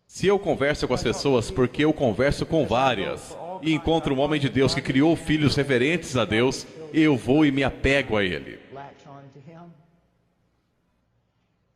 Se eu converso com as pessoas, porque eu converso com várias, e encontro um homem de Deus que criou filhos reverentes a Deus, eu vou e me apego a ele.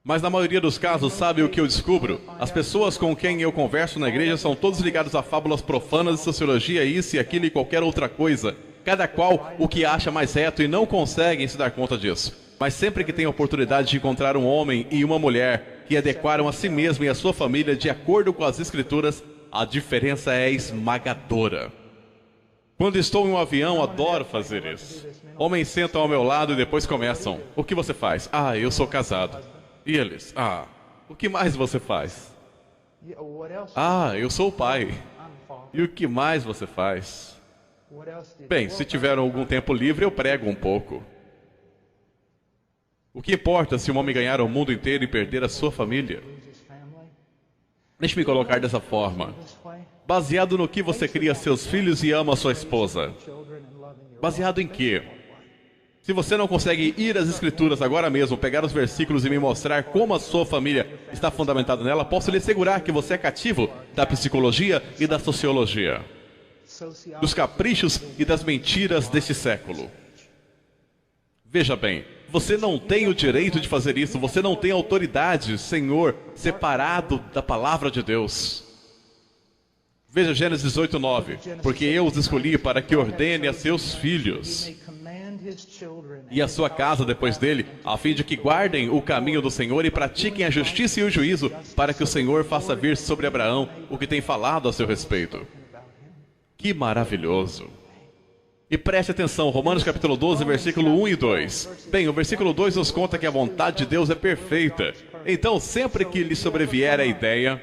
Mas na maioria dos casos, sabe o que eu descubro? As pessoas com quem eu converso na igreja são todos ligados a fábulas profanas de sociologia, isso e aquilo e qualquer outra coisa. Cada qual o que acha mais reto e não conseguem se dar conta disso. Mas sempre que tem a oportunidade de encontrar um homem e uma mulher que adequaram a si mesmo e a sua família de acordo com as escrituras, a diferença é esmagadora. Quando estou em um avião, adoro fazer isso. Homens sentam ao meu lado e depois começam. O que você faz? Ah, eu sou casado. E eles? Ah, o que mais você faz? Ah, eu sou o pai. E o que mais você faz? Bem, se tiver algum tempo livre, eu prego um pouco. O que importa se um homem ganhar o mundo inteiro e perder a sua família? Deixe-me colocar dessa forma. Baseado no que você cria seus filhos e ama sua esposa? Baseado em quê? Se você não consegue ir às escrituras agora mesmo, pegar os versículos e me mostrar como a sua família está fundamentada nela, posso lhe assegurar que você é cativo da psicologia e da sociologia, dos caprichos e das mentiras deste século. Veja bem, você não tem o direito de fazer isso, você não tem autoridade, Senhor, separado da palavra de Deus. Veja Gênesis 8:9, porque eu os escolhi para que ordene a seus filhos e a sua casa depois dele, a fim de que guardem o caminho do Senhor e pratiquem a justiça e o juízo, para que o Senhor faça vir sobre Abraão o que tem falado a seu respeito. Que maravilhoso! E preste atenção, Romanos capítulo 12, versículo 1 e 2. Bem, o versículo 2 nos conta que a vontade de Deus é perfeita. Então, sempre que lhe sobrevier a ideia,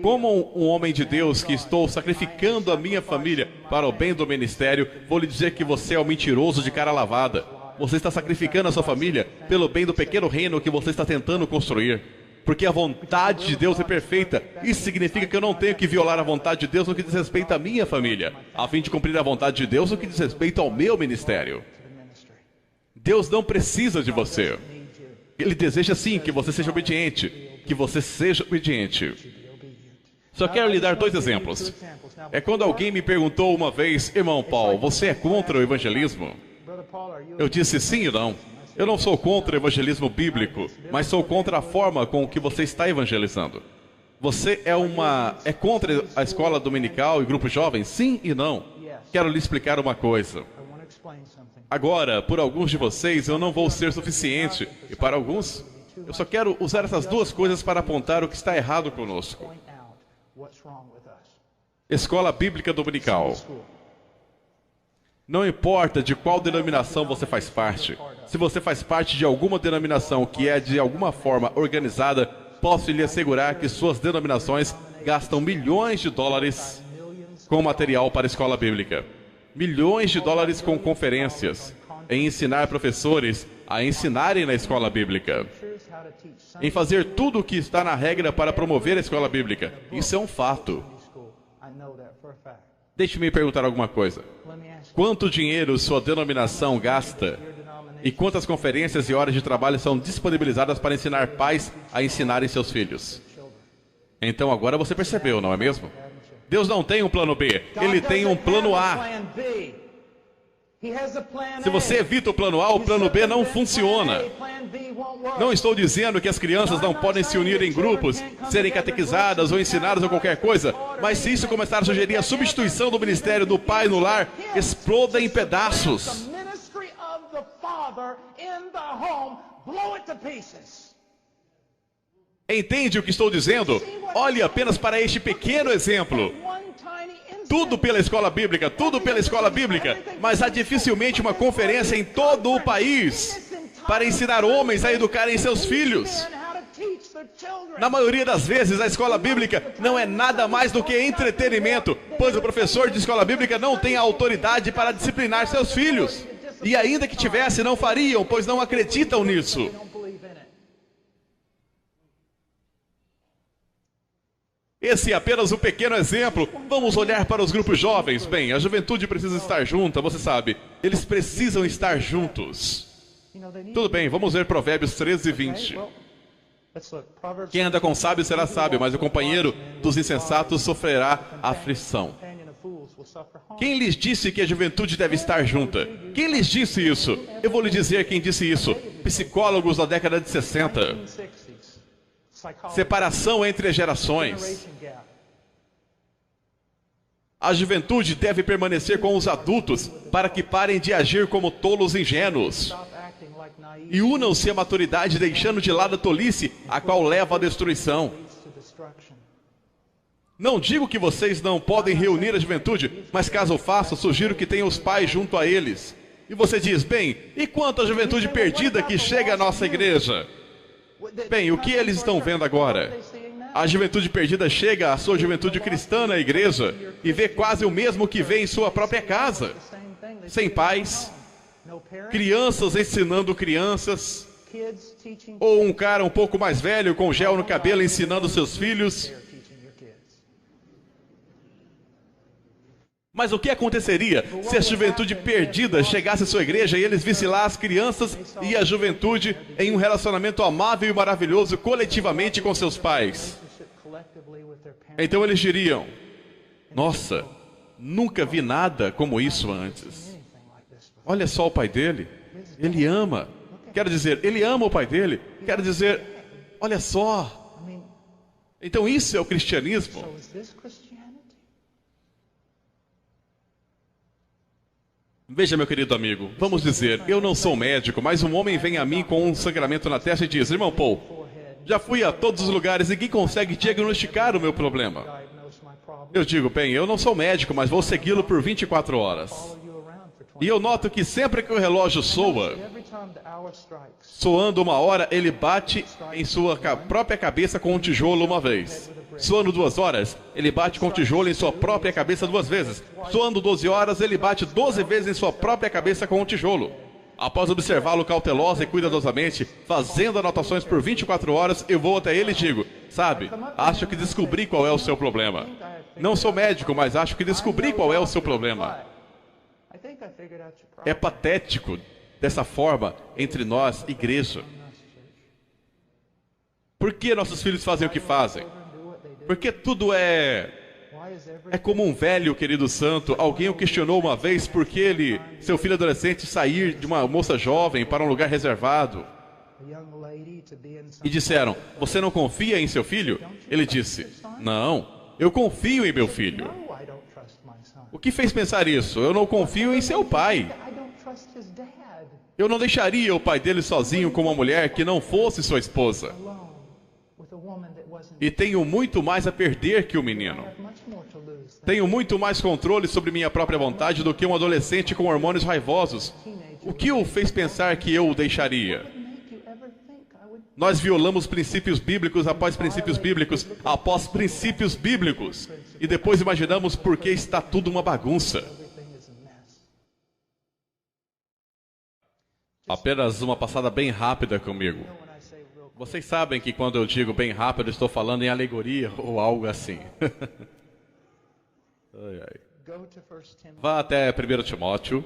como um homem de Deus que estou sacrificando a minha família para o bem do ministério, vou lhe dizer que você é um mentiroso de cara lavada. Você está sacrificando a sua família pelo bem do pequeno reino que você está tentando construir. Porque a vontade de Deus é perfeita. Isso significa que eu não tenho que violar a vontade de Deus no que diz respeito à minha família, a fim de cumprir a vontade de Deus no que diz respeito ao meu ministério. Deus não precisa de você. Ele deseja sim que você seja obediente. Que você seja obediente. Só quero lhe dar 2 exemplos. É quando alguém me perguntou uma vez, irmão Paul, você é contra o evangelismo? Eu disse sim e não. Eu não sou contra o evangelismo bíblico, mas sou contra a forma com que você está evangelizando. Você é contra a escola dominical e grupo jovem? Sim e não. Quero lhe explicar uma coisa. Agora, por alguns de vocês, eu não vou ser suficiente. E para alguns, eu só quero usar essas 2 coisas para apontar o que está errado conosco. Escola bíblica dominical. Não importa de qual denominação você faz parte. Se você faz parte de alguma denominação que é de alguma forma organizada, posso lhe assegurar que suas denominações gastam milhões de dólares com material para a escola bíblica. Milhões de dólares com conferências, em ensinar professores a ensinarem na escola bíblica. Em fazer tudo o que está na regra para promover a escola bíblica. Isso é um fato. Deixe-me perguntar alguma coisa. Quanto dinheiro sua denominação gasta e quantas conferências e horas de trabalho são disponibilizadas para ensinar pais a ensinarem seus filhos? Então agora você percebeu, não é mesmo? Deus não tem um plano B, Ele tem um plano A. Se você evita o plano A, o plano B não funciona. Não estou dizendo que as crianças não podem se unir em grupos, serem catequizadas ou ensinadas ou qualquer coisa, mas se isso começar a sugerir a substituição do ministério do pai no lar, exploda em pedaços. Entende o que estou dizendo? Olhe apenas para este pequeno exemplo. Tudo pela escola bíblica, tudo pela escola bíblica, mas há dificilmente uma conferência em todo o país para ensinar homens a educarem seus filhos. Na maioria das vezes, a escola bíblica não é nada mais do que entretenimento, pois o professor de escola bíblica não tem a autoridade para disciplinar seus filhos. E ainda que tivesse, não fariam, pois não acreditam nisso. Esse é apenas um pequeno exemplo. Vamos olhar para os grupos jovens. Bem, a juventude precisa estar junta, você sabe. Eles precisam estar juntos. Tudo bem, vamos ver Provérbios 13 e 20. Quem anda com sábio será sábio, mas o companheiro dos insensatos sofrerá aflição. Quem lhes disse que a juventude deve estar junta? Quem lhes disse isso? Eu vou lhe dizer quem disse isso. Psicólogos da década de 60. Separação entre as gerações. A juventude deve permanecer com os adultos para que parem de agir como tolos ingênuos. E unam-se à maturidade, deixando de lado a tolice, a qual leva à destruição. Não digo que vocês não podem reunir a juventude, mas caso o façam, sugiro que tenham os pais junto a eles. E você diz, bem, e quanto à juventude perdida que chega à nossa igreja? Bem, o que eles estão vendo agora? A juventude perdida chega à sua juventude cristã na igreja e vê quase o mesmo que vê em sua própria casa. Sem pais, crianças ensinando crianças, ou um cara um pouco mais velho com gel no cabelo ensinando seus filhos. Mas o que aconteceria se a juventude perdida chegasse à sua igreja e eles vissem lá as crianças e a juventude em um relacionamento amável e maravilhoso coletivamente com seus pais? Então eles diriam, nossa, nunca vi nada como isso antes. Olha só o pai dele, ele ama. Quero dizer, ele ama o pai dele. Quero dizer, olha só. Então isso é o cristianismo. Veja, meu querido amigo, vamos dizer, eu não sou médico, mas um homem vem a mim com um sangramento na testa e diz, irmão Paul, já fui a todos os lugares e ninguém consegue diagnosticar o meu problema. Eu digo, bem, eu não sou médico, mas vou segui-lo por 24 horas. E eu noto que sempre que o relógio soa, soando 1 hora, ele bate em sua própria cabeça com um tijolo uma vez. Soando 2 horas, ele bate com o tijolo em sua própria cabeça 2 vezes. Soando 12 horas, ele bate 12 vezes em sua própria cabeça com o tijolo. Após observá-lo cautelosa e cuidadosamente, fazendo anotações por 24 horas, eu vou até ele e digo, sabe, acho que descobri qual é o seu problema. Não sou médico, mas acho que descobri qual é o seu problema. É patético dessa forma entre nós, igreja. Por que nossos filhos fazem o que fazem? Porque tudo é como um velho, querido santo. Alguém o questionou uma vez por que seu filho adolescente sair de uma moça jovem para um lugar reservado. E disseram, você não confia em seu filho? Ele disse, não, eu confio em meu filho. O que fez pensar isso? Eu não confio em seu pai. Eu não deixaria o pai dele sozinho com uma mulher que não fosse sua esposa. E tenho muito mais a perder que o menino. Tenho muito mais controle sobre minha própria vontade do que um adolescente com hormônios raivosos. O que o fez pensar que eu o deixaria? Nós violamos princípios bíblicos após princípios bíblicos, após princípios bíblicos. E depois imaginamos por que está tudo uma bagunça. Apenas uma passada bem rápida comigo. Vocês sabem que quando eu digo bem rápido, estou falando em alegoria ou algo assim. Ai, ai. Vá até 1 Timóteo.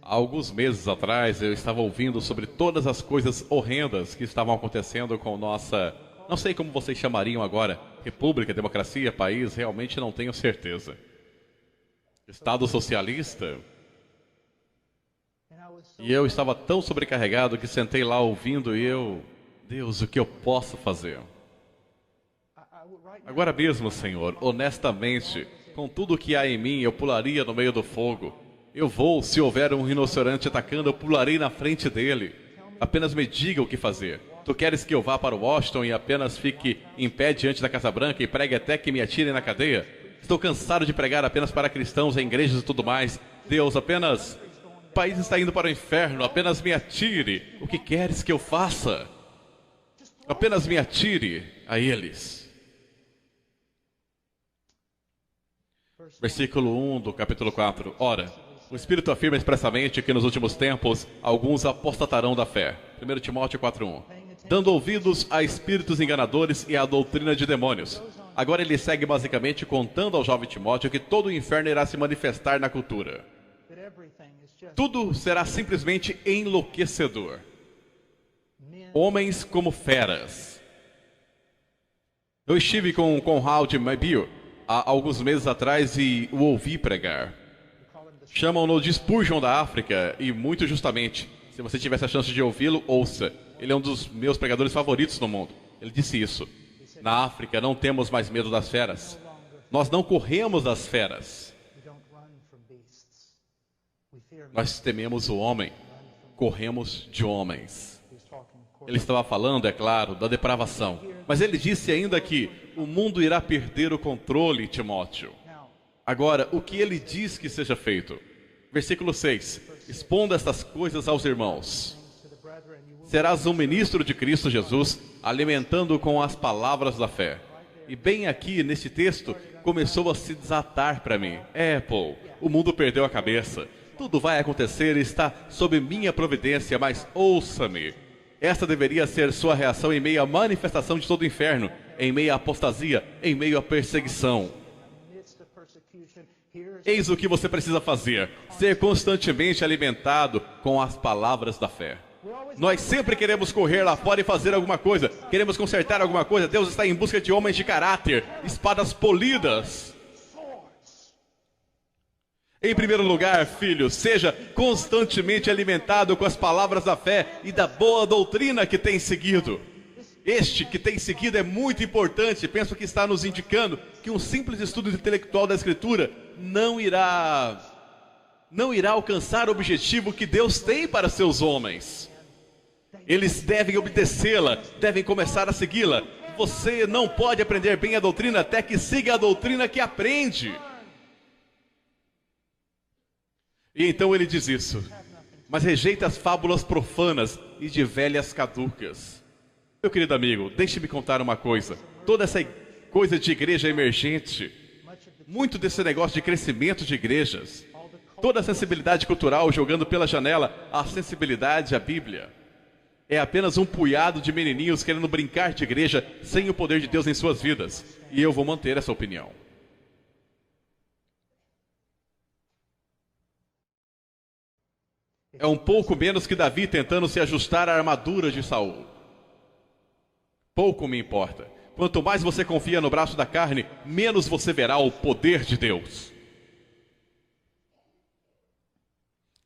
Há alguns meses atrás, eu estava ouvindo sobre todas as coisas horrendas que estavam acontecendo com nossa... Não sei como vocês chamariam agora, república, democracia, país, realmente não tenho certeza. Estado socialista? E eu estava tão sobrecarregado que sentei lá ouvindo e Deus, o que eu posso fazer? Agora mesmo, Senhor, honestamente, com tudo que há em mim, eu pularia no meio do fogo. Eu vou, se houver um rinoceronte atacando, eu pularei na frente dele. Apenas me diga o que fazer. Tu queres que eu vá para Washington e apenas fique em pé diante da Casa Branca e pregue até que me atirem na cadeia? Estou cansado de pregar apenas para cristãos em igrejas e tudo mais. Deus, apenas... O país está indo para o inferno, apenas me atire. O que queres que eu faça? Apenas me atire a eles. Versículo 1 do capítulo 4. Ora, o Espírito afirma expressamente que nos últimos tempos alguns apostatarão da fé. 1 Timóteo 4:1. Dando ouvidos a espíritos enganadores e à doutrina de demônios. Agora ele segue basicamente contando ao jovem Timóteo que todo o inferno irá se manifestar na cultura. Tudo será simplesmente enlouquecedor. Homens como feras. Eu estive com Conrad Mabille há alguns meses atrás e o ouvi pregar. Chamam-no de Spurgeon da África e muito justamente. Se você tivesse a chance de ouvi-lo, ouça. Ele é um dos meus pregadores favoritos no mundo. Ele disse isso. Na África não temos mais medo das feras. Nós não corremos das feras. Nós tememos o homem. Corremos de homens. Ele estava falando, é claro, da depravação. Mas ele disse ainda que o mundo irá perder o controle, Timóteo. Agora, o que ele diz que seja feito? Versículo 6. Expondo estas coisas aos irmãos. Serás um ministro de Cristo Jesus, alimentando com as palavras da fé. E bem aqui, neste texto, começou a se desatar para mim. Paul, o mundo perdeu a cabeça. Tudo vai acontecer e está sob minha providência, mas ouça-me. Esta deveria ser sua reação em meio à manifestação de todo o inferno, em meio à apostasia, em meio à perseguição. Eis o que você precisa fazer: ser constantemente alimentado com as palavras da fé. Nós sempre queremos correr lá fora e fazer alguma coisa, queremos consertar alguma coisa. Deus está em busca de homens de caráter, espadas polidas. Em primeiro lugar, filho, seja constantemente alimentado com as palavras da fé e da boa doutrina que tem seguido. Este que tem seguido é muito importante. Penso que está nos indicando que um simples estudo intelectual da Escritura não irá alcançar o objetivo que Deus tem para seus homens. Eles devem obedecê-la, devem começar a segui-la. Você não pode aprender bem a doutrina até que siga a doutrina que aprende. E então ele diz isso: mas rejeita as fábulas profanas e de velhas caducas. Meu querido amigo, deixe-me contar uma coisa. Toda essa coisa de igreja emergente, muito desse negócio de crescimento de igrejas, toda a sensibilidade cultural jogando pela janela a sensibilidade à Bíblia, é apenas um punhado de menininhos querendo brincar de igreja sem o poder de Deus em suas vidas. E eu vou manter essa opinião. É um pouco menos que Davi tentando se ajustar à armadura de Saul. Pouco me importa. Quanto mais você confia no braço da carne, menos você verá o poder de Deus.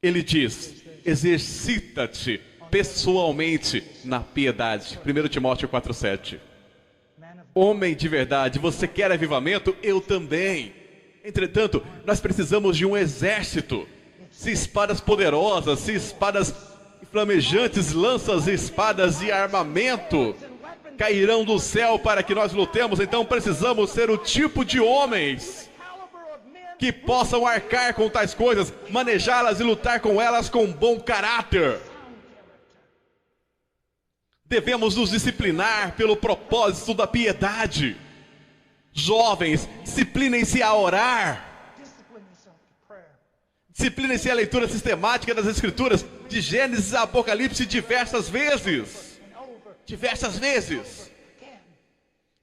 Ele diz: exercita-te pessoalmente na piedade. 1 Timóteo 4:7. Homem de verdade, você quer avivamento? Eu também. Entretanto, nós precisamos de um exército. Se espadas poderosas, se espadas flamejantes, lanças, espadas e armamento cairão do céu para que nós lutemos, então precisamos ser o tipo de homens que possam arcar com tais coisas, manejá-las e lutar com elas com bom caráter. Devemos nos disciplinar pelo propósito da piedade. Jovens, disciplinem-se a orar. Disciplinem-se a leitura sistemática das Escrituras, de Gênesis a Apocalipse, diversas vezes. Diversas vezes.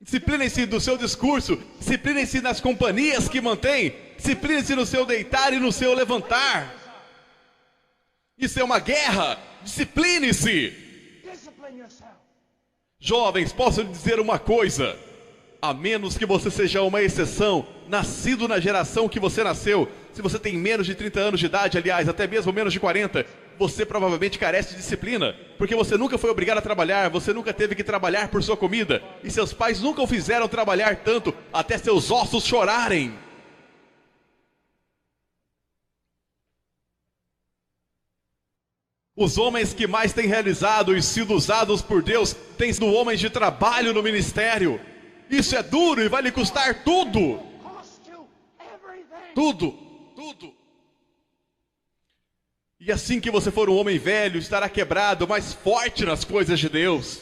Disciplinem-se do seu discurso, disciplinem-se nas companhias que mantém, disciplinem-se no seu deitar e no seu levantar. Isso é uma guerra, discipline-se. Jovens, posso lhe dizer uma coisa: A menos que você seja uma exceção, nascido na geração que você nasceu. Se você tem menos de 30 anos de idade, aliás, até mesmo menos de 40, você provavelmente carece de disciplina, porque você nunca foi obrigado a trabalhar, você nunca teve que trabalhar por sua comida, e seus pais nunca o fizeram trabalhar tanto até seus ossos chorarem. Os homens que mais têm realizado e sido usados por Deus têm sido homens de trabalho no ministério. Isso é duro e vai lhe custar tudo. Tudo, tudo. E assim que você for um homem velho, estará quebrado, mas forte nas coisas de Deus.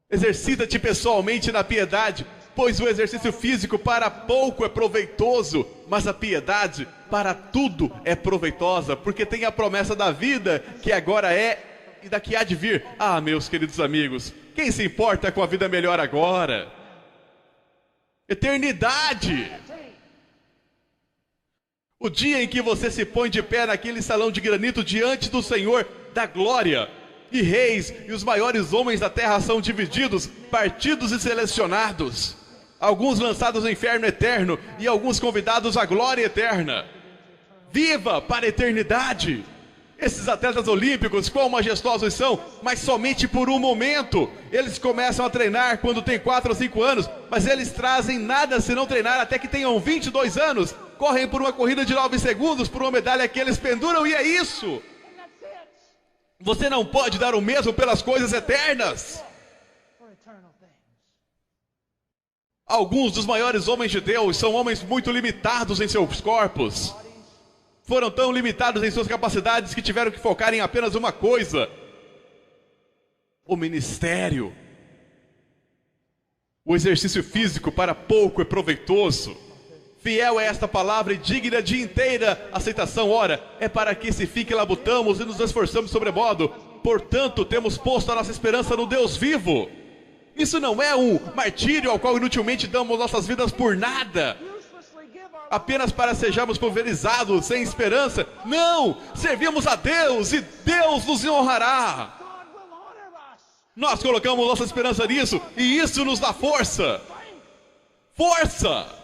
Exercita-te pessoalmente na piedade, pois o exercício físico para pouco é proveitoso, mas a piedade para tudo é proveitosa, porque tem a promessa da vida que agora é e da que há de vir. Ah, meus queridos amigos, quem se importa com a vida melhor agora? Eternidade! O dia em que você se põe de pé naquele salão de granito diante do Senhor da glória, e reis e os maiores homens da terra são divididos, partidos e selecionados, alguns lançados no inferno eterno e alguns convidados à glória eterna. Viva para a eternidade! Esses atletas olímpicos, quão majestosos são, mas somente por um momento. Eles começam a treinar quando têm 4 ou 5 anos, mas eles trazem nada se não treinar até que tenham 22 anos. Correm por uma corrida de 9 segundos, por uma medalha que eles penduram, e é isso. Você não pode dar o mesmo pelas coisas eternas. Alguns dos maiores homens de Deus são homens muito limitados em seus corpos. Foram tão limitados em suas capacidades que tiveram que focar em apenas uma coisa: o ministério. O exercício físico para pouco é proveitoso. Fiel é esta palavra e digna de inteira aceitação. Ora, é para que se fique labutamos e nos esforçamos sobremodo. Portanto, temos posto a nossa esperança no Deus vivo. Isso não é um martírio ao qual inutilmente damos nossas vidas por nada, apenas para sejamos pulverizados sem esperança. Não! Servimos a Deus e Deus nos honrará. Nós colocamos nossa esperança nisso e isso nos dá força. Força!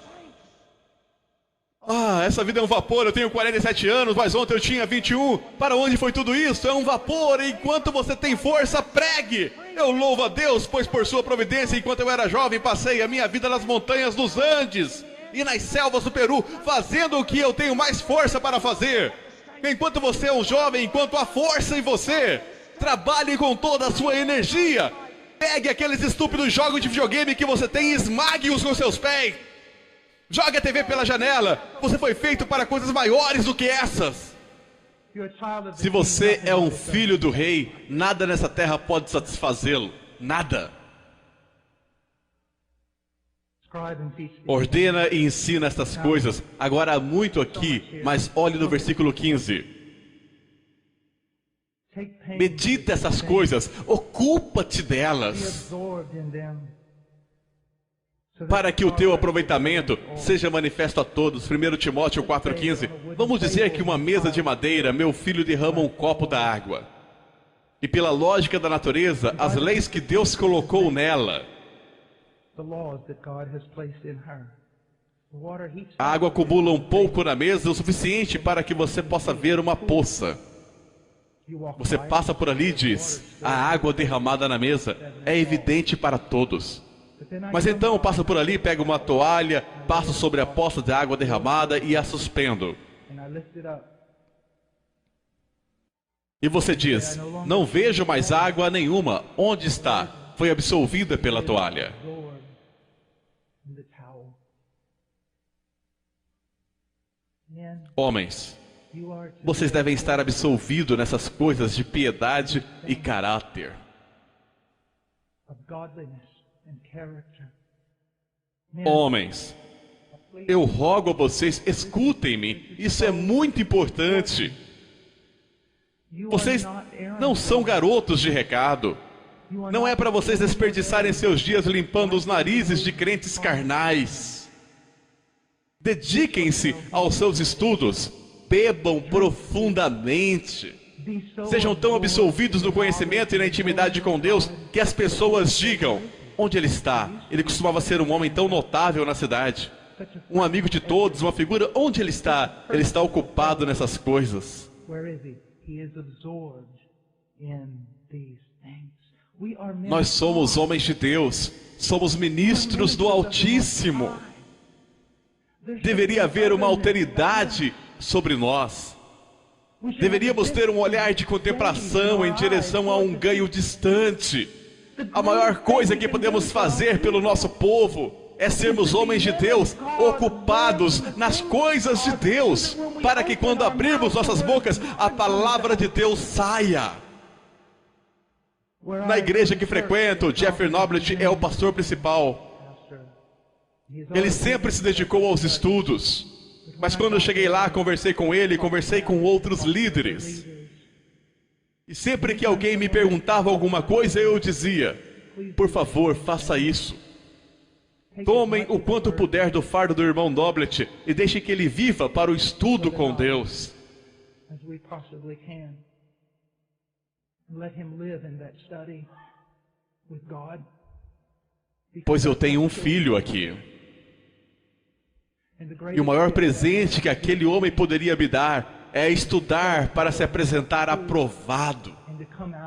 Ah, essa vida é um vapor, eu tenho 47 anos, mas ontem eu tinha 21. Para onde foi tudo isso? É um vapor, e enquanto você tem força, pregue. Eu louvo a Deus, pois por sua providência, enquanto eu era jovem, passei a minha vida nas montanhas dos Andes e nas selvas do Peru, fazendo o que eu tenho mais força para fazer. Enquanto você é um jovem, enquanto há força em você, trabalhe com toda a sua energia. Pegue aqueles estúpidos jogos de videogame que você tem e esmague-os com seus pés. Jogue a TV pela janela. Você foi feito para coisas maiores do que essas. Se você é um filho do rei, nada nessa terra pode satisfazê-lo. Nada. Ordena e ensina estas coisas. Agora há muito aqui, mas olhe no versículo 15. Medita essas coisas, ocupa-te delas, para que o teu aproveitamento seja manifesto a todos. 1 Timóteo 4,15. Vamos dizer que uma mesa de madeira, meu filho derrama um copo da água. E pela lógica da natureza, as leis que Deus colocou nela, a água acumula um pouco na mesa, o suficiente para que você possa ver uma poça. Você passa por ali e diz: a água derramada na mesa é evidente para todos. Mas então passa por ali, pega uma toalha, passo sobre a poça de água derramada e a suspendo. E você diz: não vejo mais água nenhuma. Onde está? Foi absolvida pela toalha. Homens, vocês devem estar absolvidos nessas coisas de piedade e caráter. Homens, eu rogo a vocês, escutem-me, isso é muito importante. Vocês não são garotos de recado. Não é para vocês desperdiçarem seus dias limpando os narizes de crentes carnais. Dediquem-se aos seus estudos, bebam profundamente. Sejam tão absolvidos no conhecimento e na intimidade com Deus que as pessoas digam: Onde ele está? Ele costumava ser um homem tão notável na cidade. Um amigo de todos, uma figura. Onde ele está? Ele está ocupado nessas coisas. Nós somos homens de Deus. Somos ministros do Altíssimo. Deveria haver uma alteridade sobre nós. Deveríamos ter um olhar de contemplação em direção a um ganho distante. A maior coisa que podemos fazer pelo nosso povo é sermos homens de Deus, ocupados nas coisas de Deus, para que quando abrirmos nossas bocas, a palavra de Deus saia. Na igreja que frequento, Jeffrey Noblet é o pastor principal. Ele sempre se dedicou aos estudos, mas quando eu cheguei lá, conversei com ele, conversei com outros líderes. E sempre que alguém me perguntava alguma coisa, eu dizia: por favor, faça isso. Tomem o quanto puder do fardo do irmão Noblet e deixem que ele viva para o estudo com Deus. Pois eu tenho um filho aqui. E o maior presente que aquele homem poderia me dar é estudar para se apresentar aprovado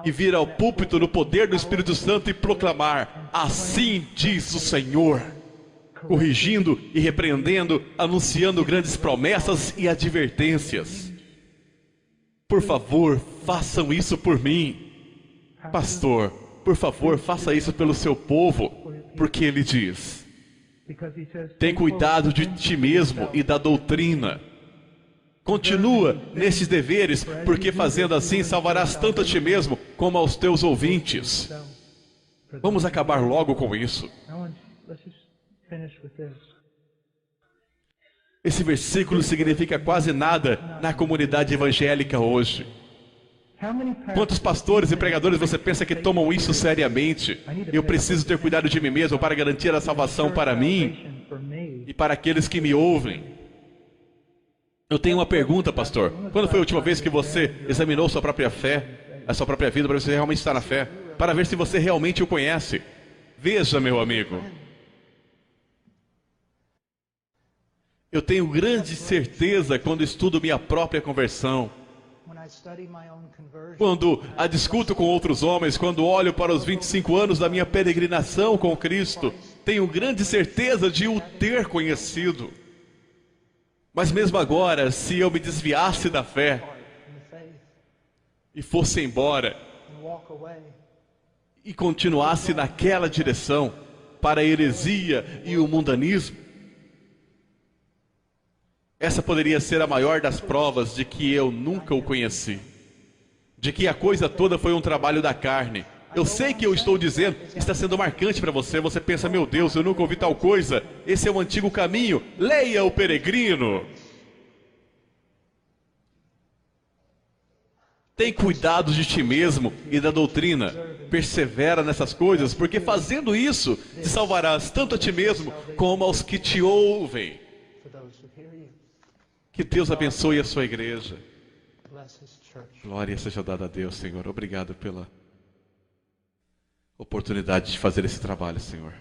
e vir ao púlpito no poder do Espírito Santo e proclamar: assim diz o Senhor, corrigindo e repreendendo, anunciando grandes promessas e advertências. Por favor, façam isso por mim. Pastor, por favor, faça isso pelo seu povo, porque ele diz: tem cuidado de ti mesmo e da doutrina. Continua nesses deveres, porque fazendo assim salvarás tanto a ti mesmo como aos teus ouvintes. Vamos acabar logo com isso. Esse versículo significa quase nada na comunidade evangélica hoje. Quantos pastores e pregadores você pensa que tomam isso seriamente? Eu preciso ter cuidado de mim mesmo para garantir a salvação para mim e para aqueles que me ouvem. Eu tenho uma pergunta, pastor. Quando foi a última vez que você examinou sua própria fé, a sua própria vida, para ver se você realmente está na fé? Para ver se você realmente o conhece. Veja, meu amigo. Eu tenho grande certeza quando estudo minha própria conversão. Quando a discuto com outros homens, quando olho para os 25 anos da minha peregrinação com Cristo, tenho grande certeza de o ter conhecido. Mas mesmo agora, se eu me desviasse da fé e fosse embora e continuasse naquela direção para a heresia e o mundanismo, essa poderia ser a maior das provas de que eu nunca o conheci, de que a coisa toda foi um trabalho da carne. Eu sei que eu estou dizendo, está sendo marcante para você. Você pensa: meu Deus, eu nunca ouvi tal coisa. Esse é o antigo caminho. Leia o Peregrino. Tem cuidado de ti mesmo e da doutrina. Persevera nessas coisas, porque fazendo isso, te salvarás tanto a ti mesmo como aos que te ouvem. Que Deus abençoe a sua igreja. Glória seja dada a Deus, Senhor. Obrigado pela oportunidade de fazer esse trabalho, Senhor.